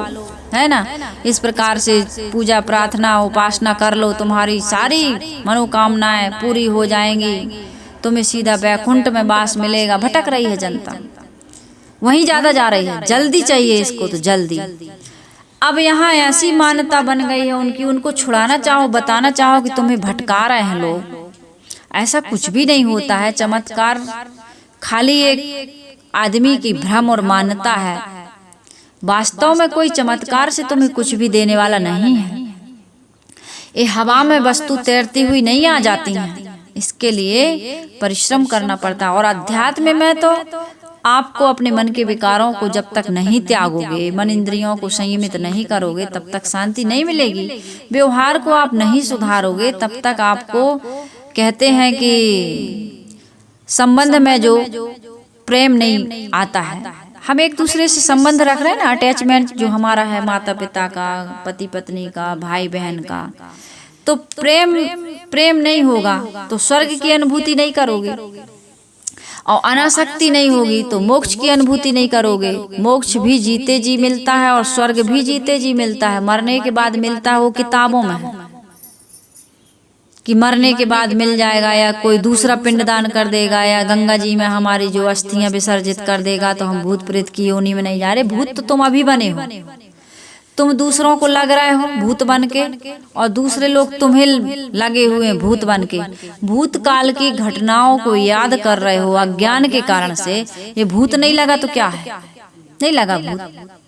है ना, इस प्रकार से पूजा प्रार्थना उपासना कर लो, तुम्हारी सारी मनोकामनाएं पूरी हो जाएंगी, तुम्हें सीधा वैकुंठ में वास मिलेगा। भटक रही है जनता, वहीं ज्यादा जा रही है, जल्दी चाहिए इसको तो जल्दी। अब यहाँ ऐसी मान्यता बन गई है उनकी, उनको छुड़ाना चाहो, बताना चाहो कि तुम्हें भटका रहे हैं लोग। ऐसा कुछ भी नहीं होता है। चमत्कार खाली एक आदमी की भ्रम और मान्यता है, वास्तव में कोई चमत्कार से तुम्हें कुछ भी देने वाला नहीं है। ये हवा में वस्तु तैरती हुई नहीं आ जाती है, इसके लिए परिश्रम करना पड़ता है। और अध्यात्म में तो आपको अपने मन के विकारों को जब तक नहीं त्यागोगे, मन इंद्रियों को संयमित नहीं करोगे, तब तक शांति नहीं मिलेगी। व्यवहार को आप नहीं सुधारोगे तब तक आपको, कहते हैं कि संबंध में जो प्रेम नहीं आता है। हम एक दूसरे से संबंध रख रहे हैं ना, अटैचमेंट जो हमारा है, माता पिता का, पति पत्नी का, भाई बहन का, तो प्रेम नहीं होगा तो स्वर्ग की अनुभूति नहीं करोगे, और अनासक्ति नहीं होगी तो मोक्ष की अनुभूति नहीं करोगे। मोक्ष भी जीते जी मिलता है और स्वर्ग भी जीते जी मिलता है, मरने के बाद मिलता है वो किताबों में है कि मरने के बाद मिल जाएगा, या कोई दूसरा पिंडदान कर देगा, या गंगा जी में हमारी जो अस्थियां विसर्जित कर देगा तो हम भूत प्रेत की योनि में नहीं जा रहे। भूत तो तुम अभी बने हो, तुम दूसरों को लग रहे हो भूत बन के, और दूसरे लोग तुम्हें लगे हुए हैं भूत बन के। भूतकाल की घटनाओं को याद कर रहे हो अज्ञान के कारण से। ये भूत नहीं लगा तो क्या है, नहीं लगा भूत,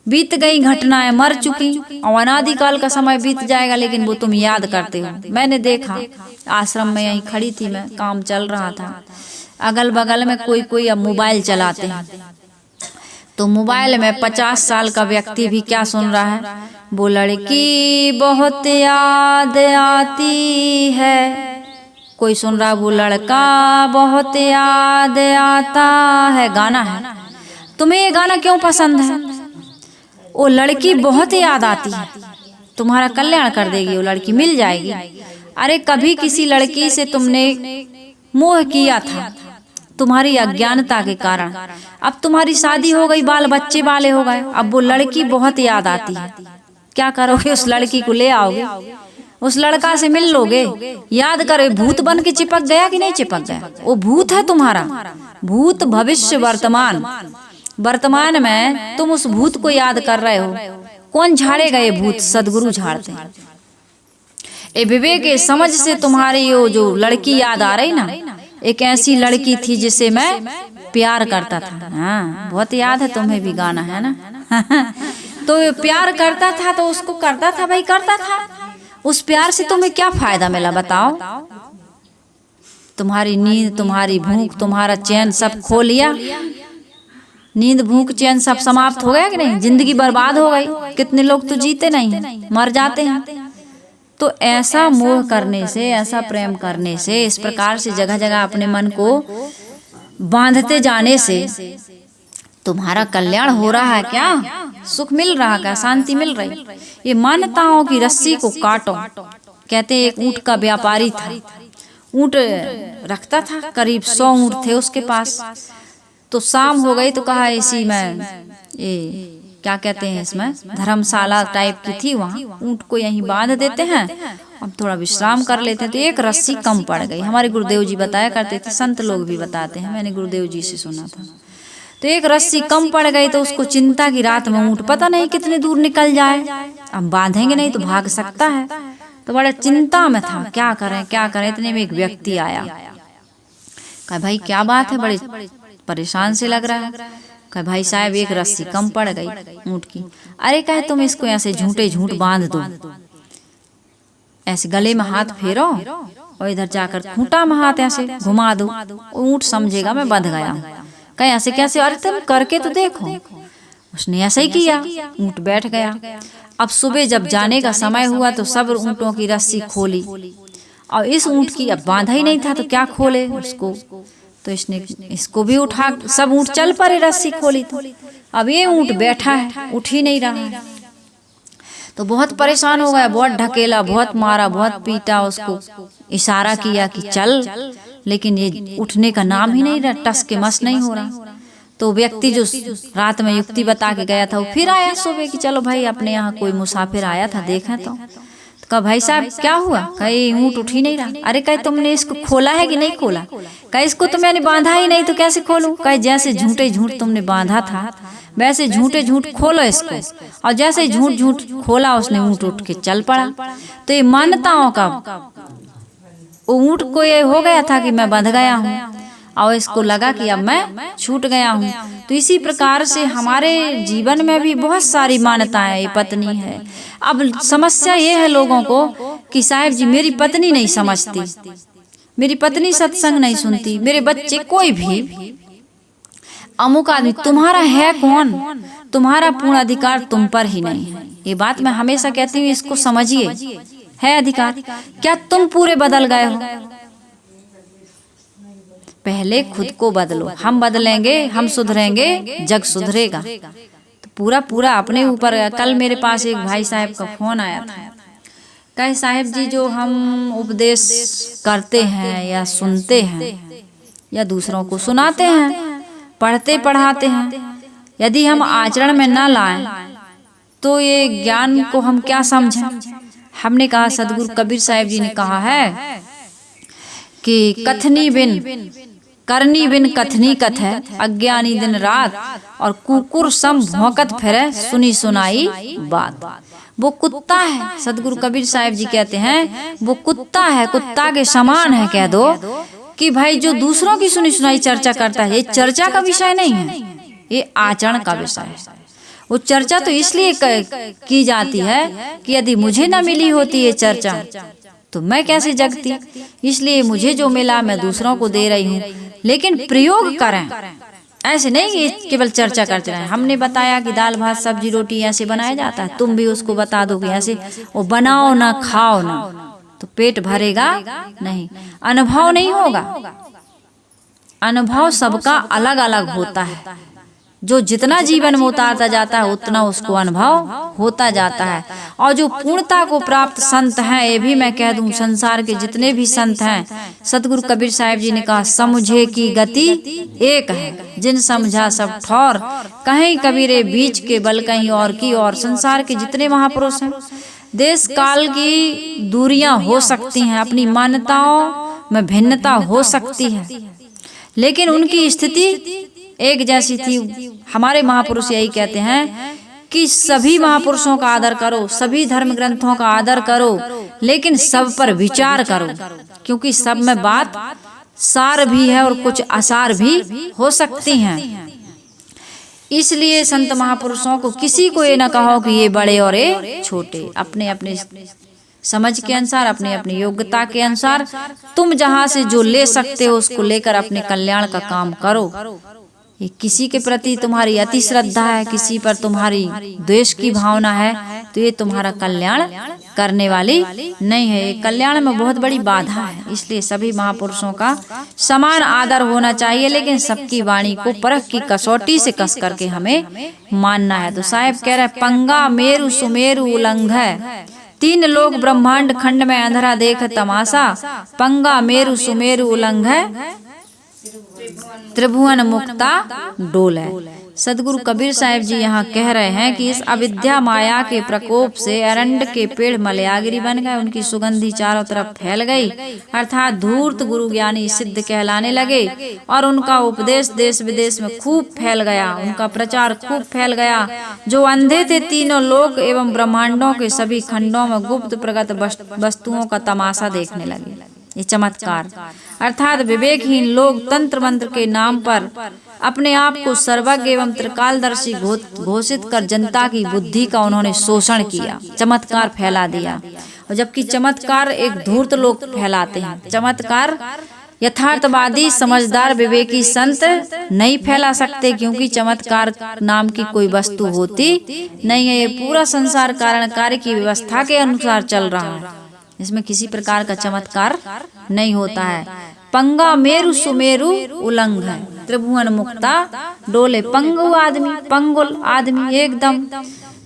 बीत गई घटनाएं, मर चुकी, और अनादिकाल का समय बीत जाएगा, लेकिन वो तुम याद करते हो। मैंने देखा आश्रम में, यहीं खड़ी थी मैं, काम चल रहा था, अगल बगल में कोई अब मोबाइल चलाते हैं, तो मोबाइल में 50 साल का व्यक्ति भी क्या सुन रहा है, वो लड़की बहुत याद आती है, कोई सुन रहा वो लड़का बहुत याद आता है। गाना है, तुम्हें ये गाना क्यों पसंद है? वो लड़की बहुत याद आती है, तुम्हारा कल्याण कर देगी, वो लड़की मिल जाएगी। अरे कभी किसी लड़की से तुमने मोह किया था तुम्हारी अज्ञानता के कारण, अब तुम्हारी शादी हो गई, बाल बच्चे वाले हो गए, अब वो लड़की बहुत याद आती है। क्या करोगे? उस लड़की को ले आओगे, उस लड़का से मिल लोगे, याद करो भूत बन के चिपक गया कि नहीं चिपक गया? वो भूत है तुम्हारा, भूत भविष्य वर्तमान। वर्तमान में तुम उस भूत को याद कर रहे हो। कौन झाड़ेगा? ये भूत सदगुरु झाड़ते हैं। ए विवेक ए समझ से तुम्हारी वो जो लड़की याद आ रही ना, एक ऐसी लड़की थी जिसे मैं प्यार करता था। हाँ, बहुत याद है तुम्हें भी, गाना है ना। तो प्यार करता था तो उसको करता था भाई, करता था। उस प्यार से तुम्हें क्या फायदा मिला बताओ? तुम्हारी नींद, तुम्हारी भूख, तुम्हारा चैन सब खो लिया। नींद भूख चैन सब समाप्त हो गया कि नहीं? जिंदगी बर्बाद हो गई। कितने लोग तो जीते नहीं, मर जाते हैं। तो ऐसा मोह करने से, ऐसा प्रेम करने से, इस प्रकार से जगह जगह अपने मन को बांधते जाने से तुम्हारा कल्याण हो रहा है क्या? सुख मिल रहा है क्या? शांति मिल रही? ये मान्यताओं की रस्सी को काटो। कहते एक ऊंट का व्यापारी था, ऊंट रखता था, करीब 100 ऊंट थे उसके पास। तो शाम हो गई तो कहा इसी में, ये क्या कहते हैं इसमें, धर्मशाला टाइप की थी, वहाँ ऊंट को यहीं बांध देते हैं, अब थोड़ा विश्राम कर लेते हैं। तो एक रस्सी कम पड़ गई। हमारे गुरुदेव जी बताया करते थे, संत लोग भी बताते हैं, मैंने गुरुदेव जी से सुना था। तो एक रस्सी कम पड़ गई तो उसको चिंता की रात में ऊंट पता नहीं कितने दूर निकल जाए, अब बांधेंगे नहीं तो भाग सकता है। तो बड़ा चिंता में था, क्या करें क्या करें। इतने में एक व्यक्ति आया, कहा भाई क्या बात है, बड़े परेशान से लग रहा है। कहा भाई साहब एक रस्सी कम पड़ गई ऊंट की। अरे कहे तुम इसको ऐसे झूठे झूठ बांध दो, ऐसे गले में हाथ फेरो और इधर जाकर खूंटा में हाथ ऐसे घुमा दो, ऊंट समझेगा मैं बंध गया हूँ। कहे ऐसे कैसे? अरे तुम करके तो देखो। उसने ऐसे ही किया, ऊंट बैठ गया। अब सुबह जब जाने का समय हुआ तो सब ऊंटों की रस्सी खोली और इस ऊंट की अब बांधा ही नहीं था तो क्या खोले उसको। तो इसने इसको भी उठा, सब ऊंट चल पड़े रस्सी खोली तो अब ये ऊंट बैठा है, उठ ही नहीं रहा है। तो बहुत परेशान हो गया, बहुत ढकेला, बहुत मारा, बहुत पीटा, उसको इशारा किया कि चल, लेकिन ये उठने का नाम ही नहीं रहा, टस के मस नहीं हो रहा। तो व्यक्ति जो रात में युक्ति बता के गया था वो फिर आया सुबह कि चलो भाई अपने यहाँ कोई मुसाफिर आया था, देखें तो कहा भाई साहब क्या हुआ? कहे ऊंट उठ ही नहीं रहा। अरे कहे तुमने इसको खोला है कि नहीं खोला? कहे इसको तो मैंने बांधा ही नहीं तो कैसे खोलूं? कहे जैसे झूठे झूठ तुमने बांधा था वैसे झूठे झूठ खोलो इसको। और जैसे झूठ झूठ खोला उसने ऊंट उठ के चल पड़ा। तो ये मान्यताओं का ऊंट को ये हो गया था कि मैं बंध गया हूँ और इसको लगा कि अब मैं छूट गया हूँ। तो इसी प्रकार से हमारे जीवन में भी बहुत सारी मान्यताएं, ये पत्नी है। अब समस्या ये है लोगों को कि साहब जी मेरी पत्नी नहीं समझती, मेरी पत्नी सत्संग नहीं सुनती, मेरे बच्चे, कोई भी अमुक आदमी। तुम्हारा है कौन? तुम्हारा पूर्ण अधिकार तुम पर ही नहीं है। ये बात मैं हमेशा कहती हूँ, इसको समझिए, है अधिकार। क्या तुम पूरे बदल गए हो? पहले खुद को बदलो, हम बदलेंगे, हम सुधरेंगे, जग सुधरेगा। तो पूरा पूरा अपने ऊपर। कल मेरे पास एक भाई साहब का फोन आया था, कहे साहब जी जो हम उपदेश करते हैं या सुनते हैं या दूसरों को सुनाते हैं, पढ़ते पढ़ाते हैं, यदि हम आचरण में न लाएं तो ये ज्ञान को हम क्या समझें? हमने कहा सदगुरु कबीर साहब जी ने कहा है कि कथनी बिन करनी बिन कथनी कथ है, अज्ञानी दिन रात और कुकुर सम भौंकत फिरे, सुनी सुनाई बात। वो कुत्ता है, सदगुरु कबीर साहब जी कहते हैं वो कुत्ता है, कुत्ता के समान है। कह दो कि भाई जो दूसरों की सुनी सुनाई चर्चा करता है, ये चर्चा का विषय नहीं है, ये आचरण का विषय है। वो चर्चा तो इसलिए की जाती है कि यदि मुझे न मिली होती ये चर्चा तो मैं कैसे जगती, इसलिए मुझे जो मिला मैं दूसरों को दे रही हूँ। लेकिन प्रयोग करें, ऐसे नहीं ये केवल चर्चा करते रहें। हमने बताया कि दाल भात सब्जी रोटी ऐसे बनाया जाता है, तुम भी उसको बता दो कि ऐसे वो बनाओ ना, खाओ ना, तो पेट भरेगा नहीं, अनुभव नहीं होगा। अनुभव सबका अलग अलग होता है। जो जितना जीवन में उतारता जाता है उतना उसको अनुभव होता जाता है। और जो पूर्णता को प्राप्त संत हैं, ये भी मैं कह दूं, संसार के जितने भी संत हैं, सतगुरु कबीर साहिब जी ने कहा समझे की गति एक है, जिन समझा सब ठौर, कहीं कबीरे बीच के बल कहीं और की और। संसार के जितने महापुरुष हैं, देश काल की दूरियां हो सकती हैं, अपनी मान्यताओं में भिन्नता हो सकती है, लेकिन उनकी स्थिति एक जैसी थी। हमारे महापुरुष यही कहते हैं कि सभी महापुरुषों का आदर करो, सभी धर्म ग्रंथों का आदर करो, लेकिन सब पर विचार करो, क्योंकि सब में बात सार भी है और कुछ आसार भी हो सकती हैं। इसलिए संत महापुरुषों को किसी को ये ना कहो कि ये बड़े और ये छोटे, अपने अपने समझ के अनुसार, अपनी अपनी योग्यता के अनुसार तुम जहां से जो ले सकते हो उसको लेकर अपने कल्याण का काम करो। ये किसी के प्रति तुम्हारी अति श्रद्धा है, किसी पर तुम्हारी द्वेष की भावना है, तो ये तुम्हारा कल्याण करने वाली नहीं है। ये कल्याण में बहुत बड़ी बाधा है। इसलिए सभी महापुरुषों का समान आदर होना चाहिए, लेकिन सबकी वाणी को परख की कसौटी से कस करके हमें मानना है। तो साहेब कह रहे पंगा मेरु सुमेरु उलंघ, तीन लोग ब्रह्मांड खंड में अंधरा देख तमाशा, पंगा मेरु सुमेरु उलंघ, त्रिभुवन मुक्ता डोल है। सदगुरु कबीर साहिब जी यहाँ कह रहे हैं कि इस अविद्या माया के प्रकोप से अरंड के पेड़ मलयागिरी बन गए, उनकी सुगंधी चारों तरफ फैल गई, अर्थात धूर्त गुरु ज्ञानी सिद्ध कहलाने लगे और उनका उपदेश देश विदेश में खूब फैल गया, उनका प्रचार खूब फैल गया। जो अंधे थे तीनों लोक एवं ब्रह्मांडों के सभी खंडों में गुप्त प्रगत वस्तुओं का तमाशा देखने लगे। ये चमत्कार अर्थात विवेकहीन लोग तंत्र मंत्र के नाम पर अपने आप को सर्वज्ञ एवं त्रिकालदर्शी घोषित कर जनता की बुद्धि का उन्होंने शोषण किया, चमत्कार फैला दिया। और जबकि चमत्कार एक धूर्त लोग फैलाते हैं, चमत्कार यथार्थवादी समझदार विवेकी संत नहीं फैला सकते, क्योंकि चमत्कार नाम की कोई वस्तु होती नहीं है। ये पूरा संसार कारण कार्य की व्यवस्था के अनुसार चल रहा है, इसमें किसी प्रकार का चमत्कार नहीं होता है। पंगा मेरु सुमेरु उलंघ, त्रिभुवन मुक्ता डोले। पंगु आदमी, पंगुल आदमी एकदम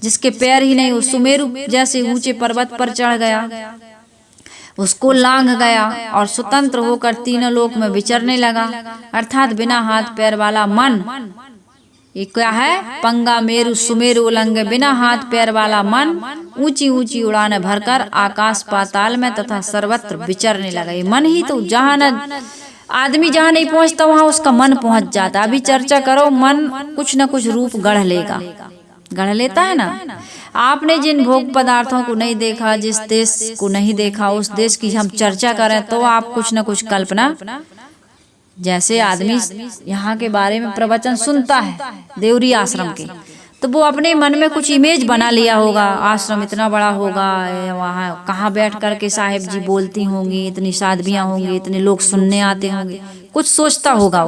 जिसके पैर ही नहीं, वो सुमेरु जैसे ऊंचे पर्वत पर चढ़ गया, उसको लांघ गया और स्वतंत्र होकर तीनों लोक में विचरने लगा, अर्थात बिना हाथ पैर वाला मन। ये क्या है? पंगा मेरु सुमेरु उलंघ, बिना हाथ पैर वाला मन ऊंची ऊंची उड़ान भरकर आकाश पाताल में तथा सर्वत्र विचरने लगा। ये मन ही तो जहाँ न आदमी जहाँ नहीं पहुँचता वहाँ उसका मन पहुँच जाता। अभी चर्चा करो, मन कुछ न कुछ रूप गढ़ लेगा, गढ़ लेता है ना। आपने जिन भोग पदार्थों को नहीं देखा, जिस देश को नहीं देखा, उस देश की हम चर्चा करें तो आप कुछ न कुछ कल्पना, जैसे आदमी यहाँ के बारे में प्रवचन सुनता है देवरी आश्रम के, तो वो अपने मन में कुछ इमेज बना लिया होगा, आश्रम इतना बड़ा होगा, वहाँ कहाँ बैठ कर के साहिब जी बोलती होंगी, इतनी साधवियाँ होंगी, इतने लोग सुनने आते होंगे, कुछ सोचता होगा।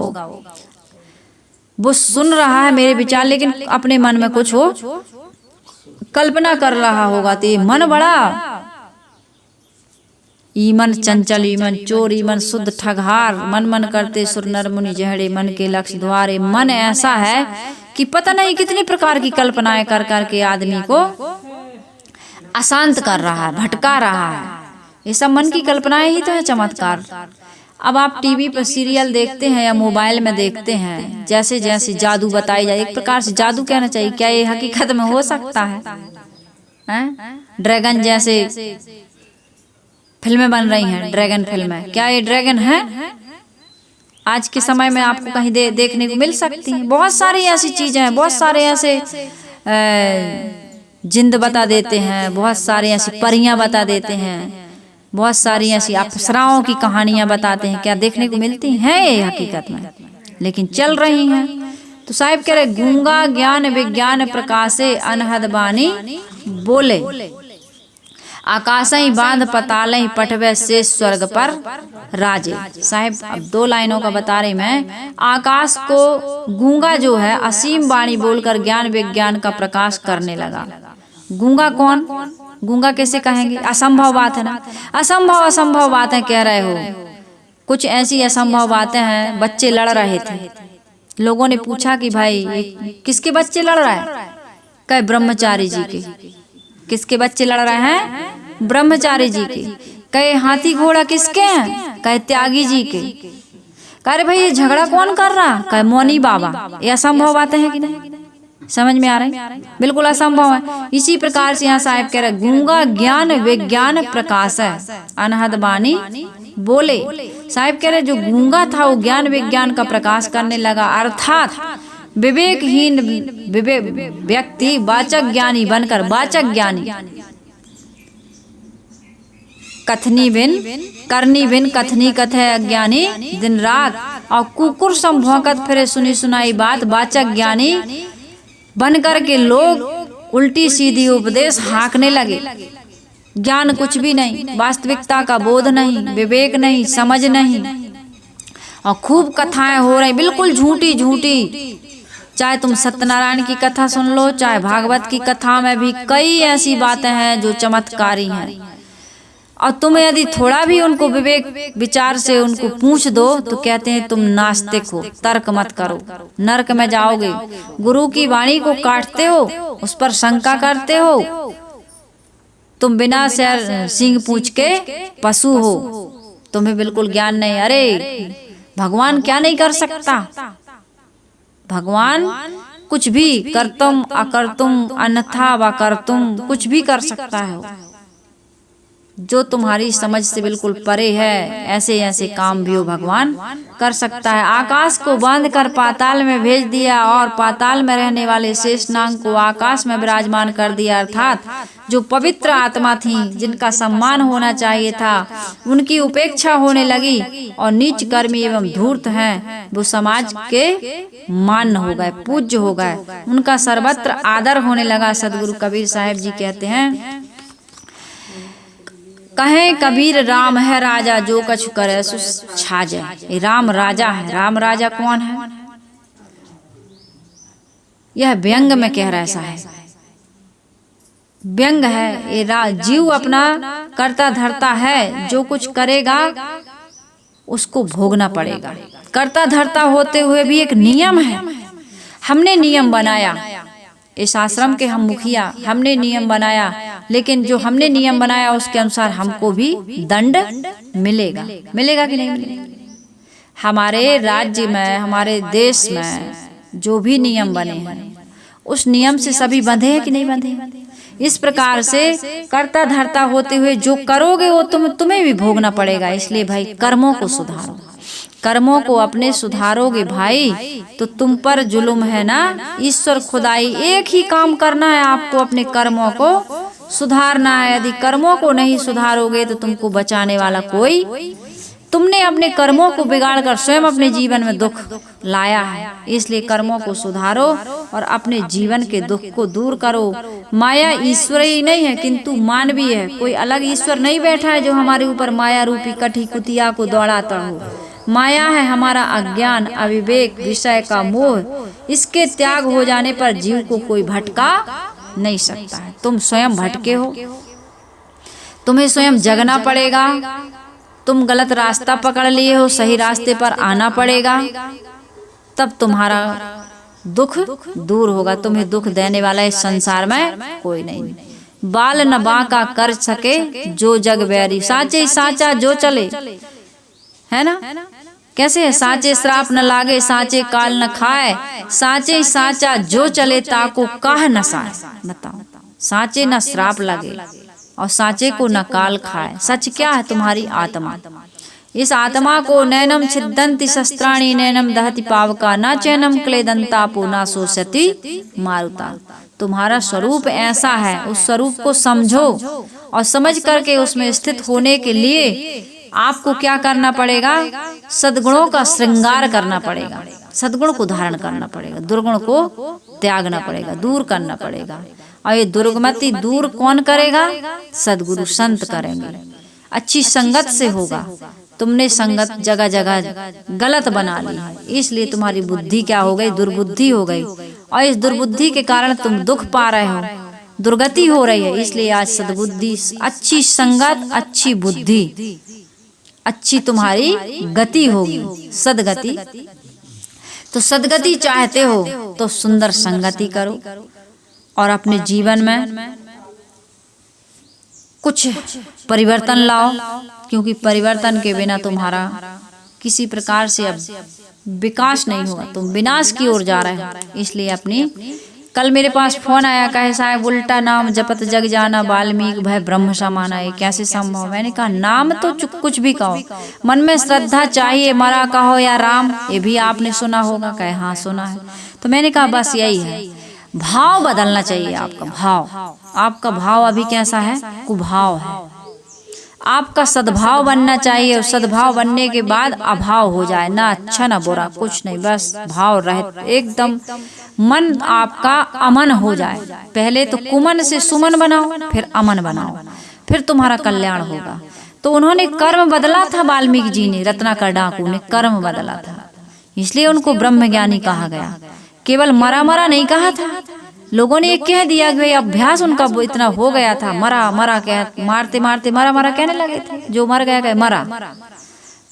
वो सुन रहा है मेरे विचार, लेकिन अपने मन में कुछ वो कल्पना कर रहा होगा। तो ये मन बड़ा ईमन चंचल, ईमन चोर, ईमन शुद्ध ठगहार, मन मन करते सुर नर मुनि जहड़े, मन के लक्ष्य द्वारे। मन ऐसा है कि पता नहीं कितनी प्रकार की कल्पनाएं कर करके आदमी को अशांत कर रहा है, भटका रहा है। ये सब मन की कल्पनाएं ही तो है चमत्कार। अब आप टीवी पर सीरियल देखते हैं या मोबाइल में देखते हैं, जैसे जैसे जादू बताई जाए, एक प्रकार से जादू कहना चाहिए, क्या ये हकीकत में हो सकता है? ड्रैगन जैसे फिल्में बन रही हैं, ड्रैगन फिल्में, क्या ये ड्रैगन है? आज के समय में आपको कहीं देखने को मिल सकती हैं। बहुत सारी ऐसी चीजें हैं, बहुत सारे ऐसे जिंद बता देते हैं, बहुत सारी ऐसी परियां बता देते हैं, बहुत सारी ऐसी अप्सराओं की कहानियां बताते हैं। क्या देखने को मिलती हैं ये हकीकत में? लेकिन चल रही हैं। तो साहिब कह रहे गूंगा ज्ञान विज्ञान प्रकाशे अनहद बानी बोले, आकाशई बांध पतालई पटवे से स्वर्ग पर राजे। साहिब अब 2 लाइनों का बता रही मैं। आकाश को गूंगा जो है असीम वाणी बोलकर ज्ञान विज्ञान का प्रकाश करने लगा। गूंगा कौन? गूंगा कैसे कहेंगे? असंभव बात है ना, असंभव बातें कह रहे हो। कुछ ऐसी असंभव बातें हैं, बच्चे लड़ रहे थे, लोगों ने पूछा कि भाई ये किसके बच्चे लड़ रहा है? कहे ब्रह्मचारी जी के। किसके बच्चे लड़ रहे हैं? ब्रह्मचारी जी के। कहे हाथी घोड़ा किसके हैं? कहे त्यागी जी के। कहे भाई ये झगड़ा कौन कर रहा? कहे मौनी बाबा। ये असंभव बातें हैं कि नहीं? समझ में आ रही? बिल्कुल असंभव है। इसी प्रकार से यहाँ साहब कह रहे गूंगा ज्ञान विज्ञान प्रकाश है, अनहद बानी बोले। साहब कह रहे जो गूंगा था वो ज्ञान विज्ञान का प्रकाश करने लगा, अर्थात विवेकहीन व्यक्ति वाचक ज्ञानी बनकर, वाचक ज्ञानी कथनी बिन करनी बिन कथनी कथे अज्ञानी दिन रात, और कुकुर सम भौंकत फिरे सुनी सुनाई बात, वाचक ज्ञानी बन कर के लोग उल्टी सीधी उपदेश हाँकने लगे। ज्ञान कुछ भी नहीं, वास्तविकता का बोध नहीं, विवेक नहीं, समझ नहीं, और खूब कथाएं हो रही बिल्कुल झूठी झूठी। चाहे तुम सत्यनारायण की कथा सुन लो, चाहे भागवत की कथा में भी कई ऐसी बातें हैं जो चमत्कारी हैं, और तुम यदि थोड़ा भी उनको विवेक विचार से उनको पूछ दो तो कहते हैं तुम नास्तिक हो, तर्क मत करो, नरक में जाओगे। गुरु की वाणी को काटते हो, उस पर शंका करते हो, तुम बिना सिंह पूछ के पशु हो, तुम्हें बिल्कुल ज्ञान नहीं। अरे भगवान क्या नहीं कर सकता? भगवान कुछ भी करतुम अकर्तुम अन्यथा व करतुम कुछ भी कर सकता है, जो तुम्हारी समझ से बिल्कुल परे है। ऐसे ऐसे काम भी वो भगवान कर सकता है। आकाश को बांध कर पाताल में भेज दिया और पाताल में रहने वाले शेषनाग को आकाश में विराजमान कर दिया, अर्थात जो पवित्र आत्मा थी, जिनका सम्मान होना चाहिए था, उनकी उपेक्षा होने लगी, और नीच कर्मी एवं धूर्त हैं वो समाज के मान्य हो गए, पूज्य हो गए, उनका सर्वत्र आदर होने लगा। सदगुरु कबीर साहब जी कहते हैं कहें कबीर राम है राजा जो कछु करे सो छाजे। ये राम राजा है। राम राजा कौन है? यह व्यंग में कह रहा है साहब, व्यंग है। ये जीव अपना करता धरता है, जो कुछ करेगा उसको भोगना पड़ेगा। करता धरता होते हुए भी एक नियम है। हमने नियम बनाया, इस आश्रम के हम मुखिया, हमने नियम बनाया, लेकिन जो हमने नियम बनाया उसके अनुसार हमको भी दंड मिलेगा। मिलेगा कि नहीं मिलेगा? हमारे राज्य में, हमारे देश में जो भी नियम बने हैं उस नियम से सभी बंधे हैं कि नहीं बंधे? इस प्रकार से करता धरता होते हुए जो करोगे वो तुम्हें भी भोगना पड़ेगा। इसलिए भाई कर्मों को सुधारो, कर्मों को अपने सुधारोगे भाई तो तुम पर जुल्म है ना। ईश्वर खुदाई एक ही काम करना है आपको, अपने कर्मों को सुधारना है। यदि कर्मों को नहीं सुधारोगे तो तुमको बचाने वाला कोई, तुमने अपने कर्मों को बिगाड़कर स्वयं अपने जीवन में दुख लाया है। इसलिए कर्मों को सुधारो और अपने जीवन के दुख को दूर करो। माया ईश्वर ही नहीं है किंतु मानवीय है। कोई अलग ईश्वर नहीं बैठा है जो हमारे ऊपर माया रूपी कठी कुतिया को दौड़ाता हो। माया है हमारा अज्ञान, अविवेक, विषय का मोह। इसके त्याग हो जाने पर जीव को कोई भटका नहीं सकता है। तुम स्वयं भटके हो, तुम्हें स्वयं जगना पड़ेगा। तुम गलत रास्ता पकड़ लिए हो, सही रास्ते पर आना पड़ेगा, तब तुम्हारा दुख दूर होगा। तुम्हें दुख देने वाला इस संसार में कोई नहीं। बाल न बांका कर सके जो जग बैरी, साचे साचा जो चले, है ना। कैसे है? साचे श्राप न लागे, साचे काल न खाए, साचे साचा जो चले ताको काह न साए। बताओ, साचे न श्राप लगे और साचे को न काल खाए। सच क्या है? तुम्हारी आत्मा। इस आत्मा को नैनम छिदंती शस्त्राणी नैनम दहति पावका न चैनम क्लेदंतापो न शोषति मारुता। तुम्हारा स्वरूप ऐसा है, उस स्वरूप को समझो और समझ करके उसमें स्थित होने के लिए आपको क्या करना पड़ेगा? सद्गुणों का श्रृंगार करना पड़ेगा, सद्गुण को धारण करना पड़ेगा, दुर्गुण को त्यागना पड़ेगा, दूर करना पड़ेगा। और ये दुर्गमति दूर कौन करेगा? सद्गुरु संत करेंगे। अच्छी संगत से होगा। तुमने संगत जगह जगह गलत बना ली है, इसलिए तुम्हारी बुद्धि क्या हो गई? दुर्बुद्धि हो गई, और इस दुर्बुद्धि के कारण तुम दुख पा रहे हो, दुर्गति हो रही है। इसलिए आज सद्बुद्धि, अच्छी संगत, अच्छी बुद्धि, अच्छी तुम्हारी गति होगी, सदगति। तो सदगति चाहते हो तो सुंदर संगति करो और अपने जीवन में कुछ परिवर्तन लाओ, क्योंकि परिवर्तन के बिना तुम्हारा किसी प्रकार से अब विकास नहीं होगा, तुम विनाश की ओर जा रहे हो। इसलिए अपनी कल मेरे पास फोन आया, कहे साहब उल्टा नाम जपत जग जाना, वाल्मीकि भय ब्रह्म समाना, ये कैसे संभव। मैंने कहा नाम तो कुछ भी कहो, मन में श्रद्धा चाहिए, मरा कहो या राम, ये भी आपने सुना होगा। कहे हाँ सुना है। तो मैंने कहा बस यही है, भाव बदलना चाहिए आपका भाव। आपका भाव अभी कैसा है, कुभाव है। आपका सद्भाव बनना चाहिए और सद्भाव बनने के बाद अभाव हो जाए, ना अच्छा ना बुरा कुछ नहीं, बस भाव रहे एकदम मन आपका अमन हो जाए। पहले तो कुमन से सुमन बनाओ, फिर अमन बनाओ, फिर तुम्हारा कल्याण होगा। तो उन्होंने कर्म बदला था, वाल्मीकि जी ने, रत्नाकर डाकू ने कर्म बदला था, इसलिए उनको ब्रह्मज्ञानी कहा गया। केवल मरा मरा नहीं कहा था, लोगों ने एक कह दिया कि अभ्यास उनका इतना हो गया था, मरा मरा कह मारते मारते मरा मरा कहने लगे थे, जो मर गया कहे मरा।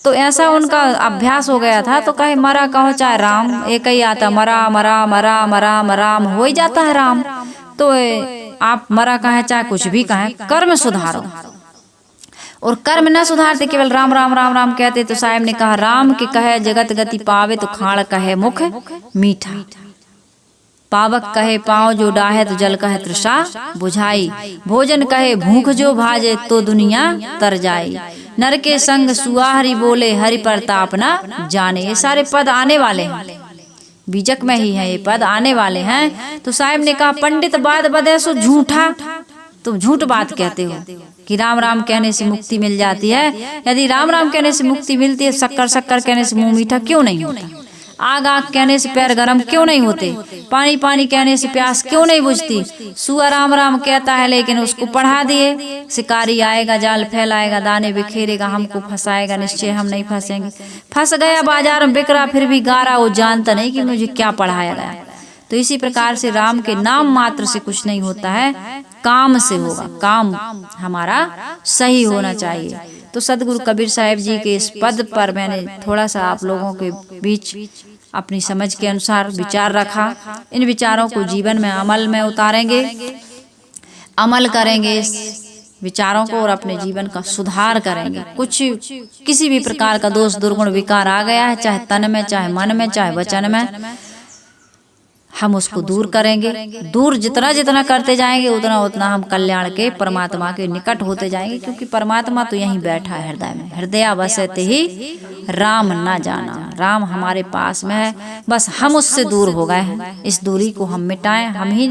तो ऐसा उनका अभ्यास हो गया था, तो कहे मरा कहो चाहे राम, एक ही आता, मरा मरा मरा मरा मराम हो ही जाता है राम। तो आप मरा कहे चाहे कुछ भी कहें, कर्म सुधारो। और कर्म न सुधारते केवल राम राम राम राम कहते, तो साहब ने कहा राम के कहे जगत गति पावे, तो खाड़ कहे मुख मीठा, पावक कहे पाँव जो डाहे, तो जल कहे तृषा बुझाई, भोजन कहे भूख जो भाजे, तो दुनिया तर जाई, नर के संग सुआहरी बोले, हरि प्रताप न जाने। ये सारे पद आने वाले हैं, बीजक में ही है ये पद आने वाले हैं। तो साहब ने कहा पंडित बात बदे सो झूठा, तुम झूठ बात कहते हो कि राम राम कहने से मुक्ति मिल जाती है। यदि राम राम कहने से मुक्ति मिलती है, शक्कर शक्कर कहने से मुंह मीठा क्यों नहीं होता, आग आग कहने से पैर गरम क्यों नहीं होते, पानी पानी कहने से प्यास क्यों नहीं बुझती। सुअर राम राम कहता है, लेकिन उसको पढ़ा दिए, शिकारी आएगा जाल फैलाएगा, दाने बिखेरेगा, हमको फंसाएगा, निश्चय हम नहीं फंसेंगे। फंस गया बाजार में बिक रहा, फिर भी गा रहा, वो जानता नहीं कि मुझे क्या पढ़ाया गया। तो इसी प्रकार से राम के नाम मात्र से कुछ नहीं होता है, काम से होगा, काम हमारा सही होना चाहिए। तो सदगुरु कबीर साहब जी के इस पद पर मैंने थोड़ा सा आप लोगों के बीच अपनी समझ के अनुसार विचार रखा। इन विचारों को जीवन में अमल में उतारेंगे, अमल करेंगे इस विचारों को और अपने जीवन का सुधार करेंगे। कुछ किसी भी प्रकार का दोष दुर्गुण विकार आ गया है, चाहे तन में, चाहे मन में, चाहे वचन में, हम उसको दूर करेंगे। दूर जितना जितना करते जाएंगे, उतना उतना हम कल्याण के परमात्मा के निकट होते जाएंगे, क्योंकि परमात्मा तो यहीं बैठा है हृदय में। हृदय बसते ही राम ना जाना, राम हमारे पास में है, बस हम उससे दूर हो गए हैं। इस दूरी को हम मिटाएं, हम ही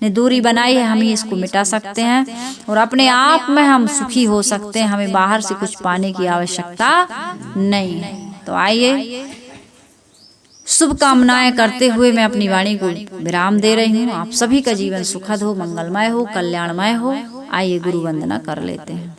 ने दूरी बनाई है, हम ही इसको मिटा सकते हैं और अपने आप में हम सुखी हो सकते हैं। हमें बाहर से कुछ पाने की आवश्यकता नहीं है। तो आइए शुभकामनाएं करते हुए मैं अपनी वाणी को विराम दे रही हूँ। आप सभी का जीवन सुखद हो, मंगलमय हो, कल्याणमय हो। आइए गुरु वंदना कर लेते हैं।